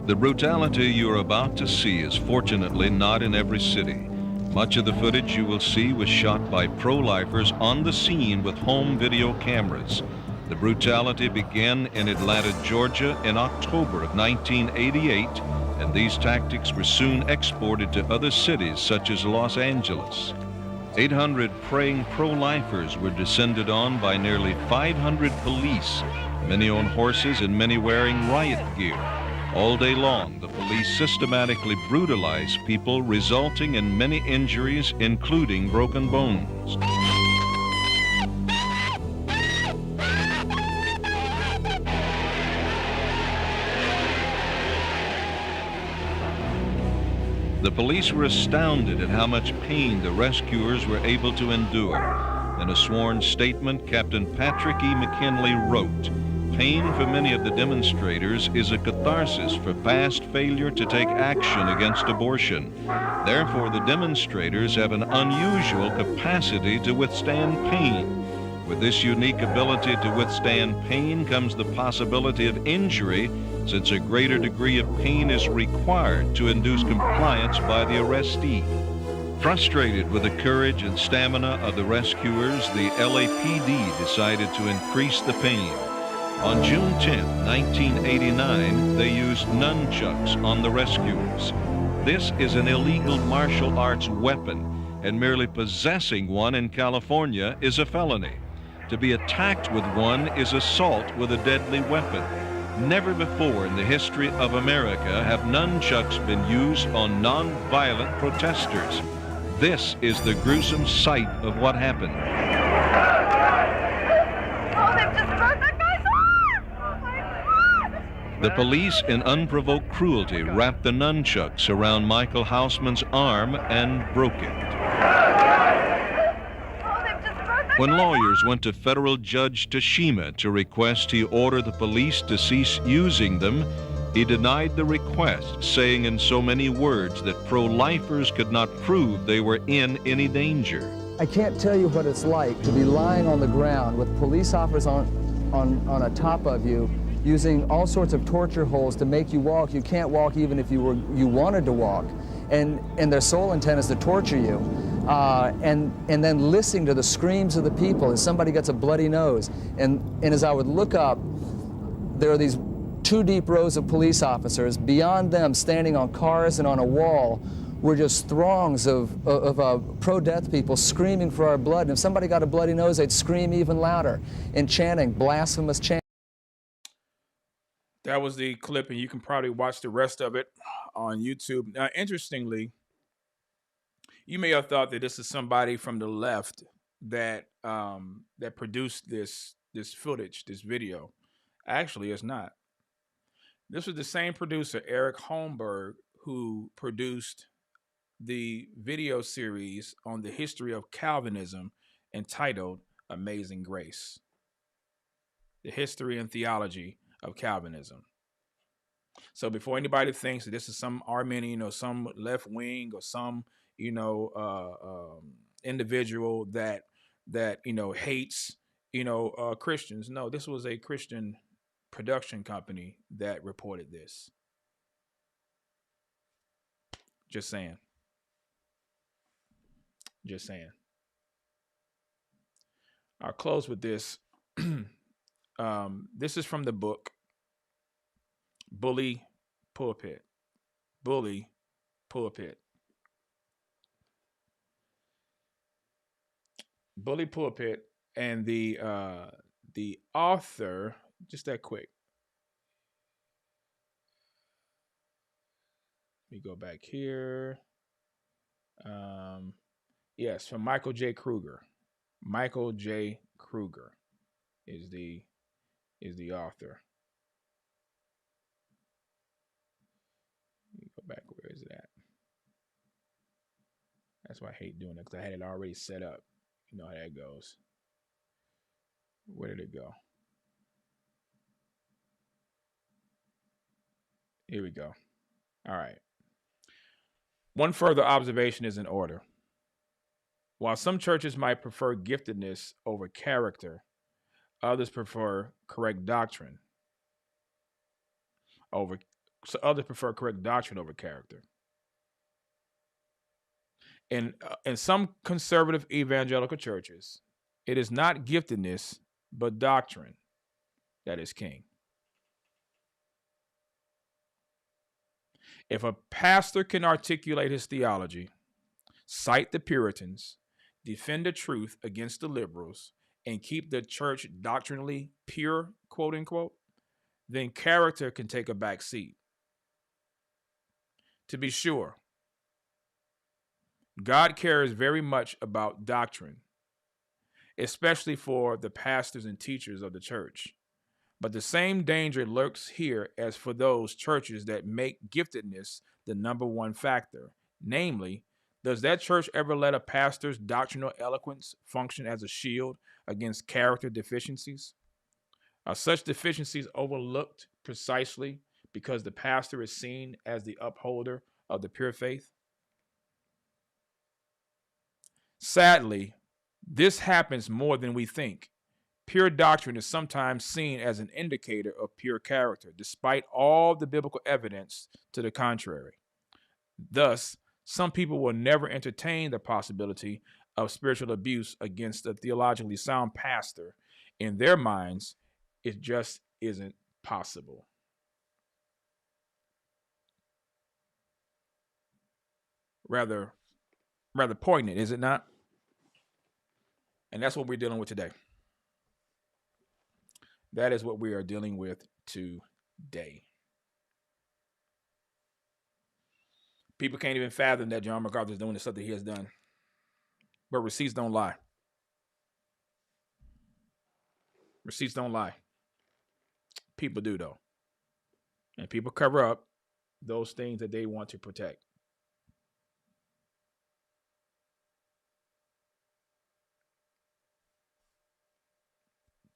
The brutality you are about to see is fortunately not in every city. Much of the footage you will see was shot by pro-lifers on the scene with home video cameras. The brutality began in Atlanta, Georgia in October of 1988, and these tactics were soon exported to other cities such as Los Angeles. 800 praying pro-lifers were descended on by nearly 500 police, many on horses and many wearing riot gear. All day long, the police systematically brutalized people, resulting in many injuries, including broken bones. The police were astounded at how much pain the rescuers were able to endure. In a sworn statement, Captain Patrick E. McKinley wrote, "Pain for many of the demonstrators is a catharsis for past failure to take action against abortion. Therefore, the demonstrators have an unusual capacity to withstand pain. With this unique ability to withstand pain comes the possibility of injury, since a greater degree of pain is required to induce compliance by the arrestee." Frustrated with the courage and stamina of the rescuers, the LAPD decided to increase the pain. On June 10, 1989, they used nunchucks on the rescuers. This is an illegal martial arts weapon, and merely possessing one in California is a felony. To be attacked with one is assault with a deadly weapon. Never before in the history of America have nunchucks been used on non-violent protesters. This is the gruesome sight of what happened. The police, in unprovoked cruelty, wrapped the nunchucks around Michael Hausman's arm and broke it. When lawyers went to federal Judge Tashima to request he order the police to cease using them, he denied the request, saying in so many words that pro-lifers could not prove they were in any danger. I can't tell you what it's like to be lying on the ground with police officers on a top of you, using all sorts of torture holes to make you walk. You can't walk even if you wanted to walk. And their sole intent is to torture you. And then listening to the screams of the people as somebody gets a bloody nose. And as I would look up, there are these 2 deep rows of police officers. Beyond them, standing on cars and on a wall, were just throngs of pro-death people screaming for our blood. And if somebody got a bloody nose, they'd scream even louder and chanting, blasphemous chants. That was the clip, and you can probably watch the rest of it on YouTube. Now, interestingly, you may have thought that this is somebody from the left that that produced this footage, this video. Actually, it's not. This was the same producer, Eric Holmberg, who produced the video series on the history of Calvinism entitled Amazing Grace. The history and theology of Calvinism. So before anybody thinks that this is some Arminian or some left wing or some individual that hates Christians, no, this was a Christian production company that reported this. Just saying. I'll close with this. This is from the book Bully Pulpit. Bully Pulpit. Bully Pulpit And the author, just that quick. Let me go back here. Yes, from Michael J. Kruger. Michael J. Kruger is the author. Let me go back. Where is it at? That's why I hate doing it, because I had it already set up. You know how that goes. Where did it go? Here we go. All right. One further observation is in order. While some churches might prefer giftedness over character, others prefer correct doctrine over character. In some conservative evangelical churches, it is not giftedness, but doctrine that is king. If a pastor can articulate his theology, cite the Puritans, defend the truth against the liberals, and keep the church doctrinally pure, quote unquote, then character can take a back seat. To be sure, God cares very much about doctrine, especially for the pastors and teachers of the church. But the same danger lurks here as for those churches that make giftedness the number one factor. Namely, does that church ever let a pastor's doctrinal eloquence function as a shield against character deficiencies? Are such deficiencies overlooked precisely because the pastor is seen as the upholder of the pure faith? Sadly, this happens more than we think. Pure doctrine is sometimes seen as an indicator of pure character, despite all the biblical evidence to the contrary. Thus, some people will never entertain the possibility of spiritual abuse against a theologically sound pastor. In their minds, it just isn't possible. Rather poignant, is it not? And that's what we're dealing with today. That is what we are dealing with today. People can't even fathom that John MacArthur is doing the stuff that he has done. But receipts don't lie. Receipts don't lie. People do, though. And people cover up those things that they want to protect.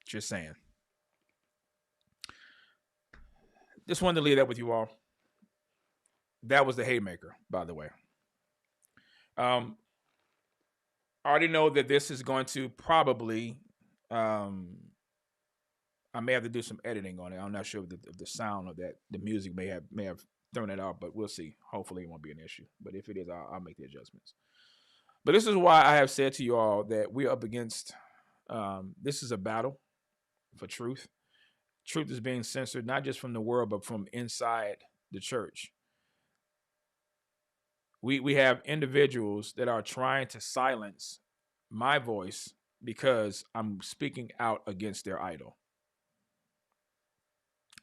Just saying. Just wanted to leave that with you all. That was the haymaker, by the way. I already know that this is going to probably, I may have to do some editing on it. I'm not sure if the sound of that, the music may have thrown it out, but we'll see. Hopefully it won't be an issue. But if it is, I'll make the adjustments. But this is why I have said to you all that we're up against, this is a battle for truth. Truth is being censored, not just from the world, but from inside the church. We have individuals that are trying to silence my voice because I'm speaking out against their idol,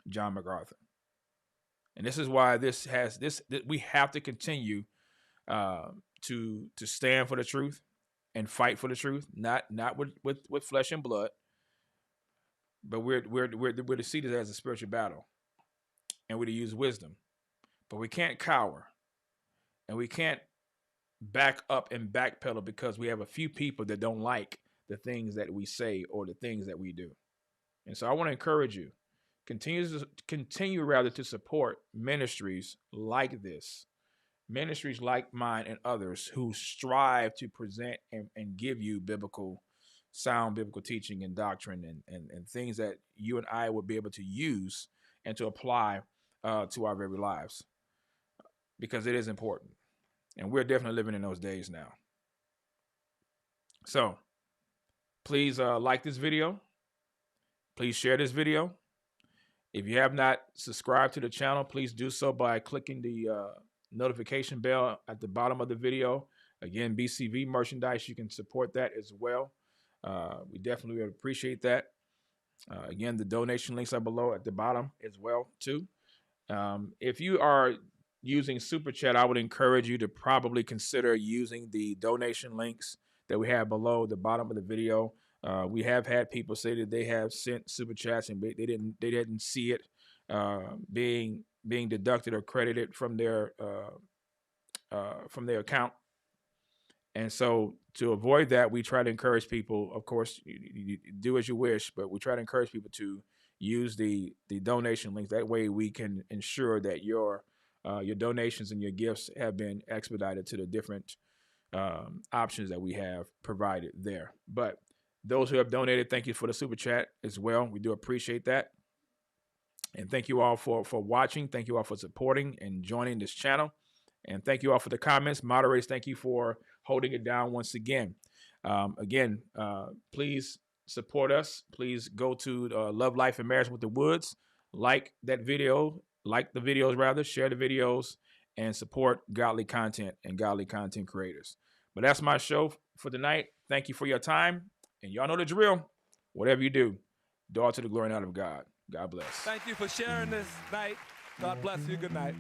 John MacArthur. And this is why we have to continue to stand for the truth and fight for the truth, not with flesh and blood, but we're to see this as a spiritual battle, and we're to use wisdom. But we can't cower, and we can't back up and backpedal because we have a few people that don't like the things that we say or the things that we do. And so I want to encourage you, continue to support ministries like this, ministries like mine and others who strive to present and give you sound biblical teaching and doctrine and things that you and I would be able to use and to apply to our very lives, because it is important. And we're definitely living in those days now. So please like this video. Please share this video. If you have not subscribed to the channel, please do so by clicking the notification bell at the bottom of the video. Again, BCV merchandise, you can support that as well. We definitely would appreciate that. Again, the donation links are below at the bottom as well, too. If you are using Super Chat, I would encourage you to probably consider using the donation links that we have below the bottom of the video. We have had people say that they have sent Super Chats and they didn't see it being deducted or credited from their account. And so to avoid that, we try to encourage people, of course, you do as you wish, but we try to encourage people to use the donation links. That way we can ensure that your donations and your gifts have been expedited to the different options that we have provided there. But those who have donated, thank you for the Super Chat as well. We do appreciate that. And thank you all for watching. Thank you all for supporting and joining this channel. And thank you all for the comments. Moderators, thank you for holding it down once again. Please support us. Please go to Love, Life, and Marriage with the Woods. Like that video. Like the videos, rather. Share the videos. And support godly content and godly content creators. But that's my show for tonight. Thank you for your time. And y'all know the drill. Whatever you do, do all to the glory and honor of God. God bless. Thank you for sharing this night. God bless you. Good night.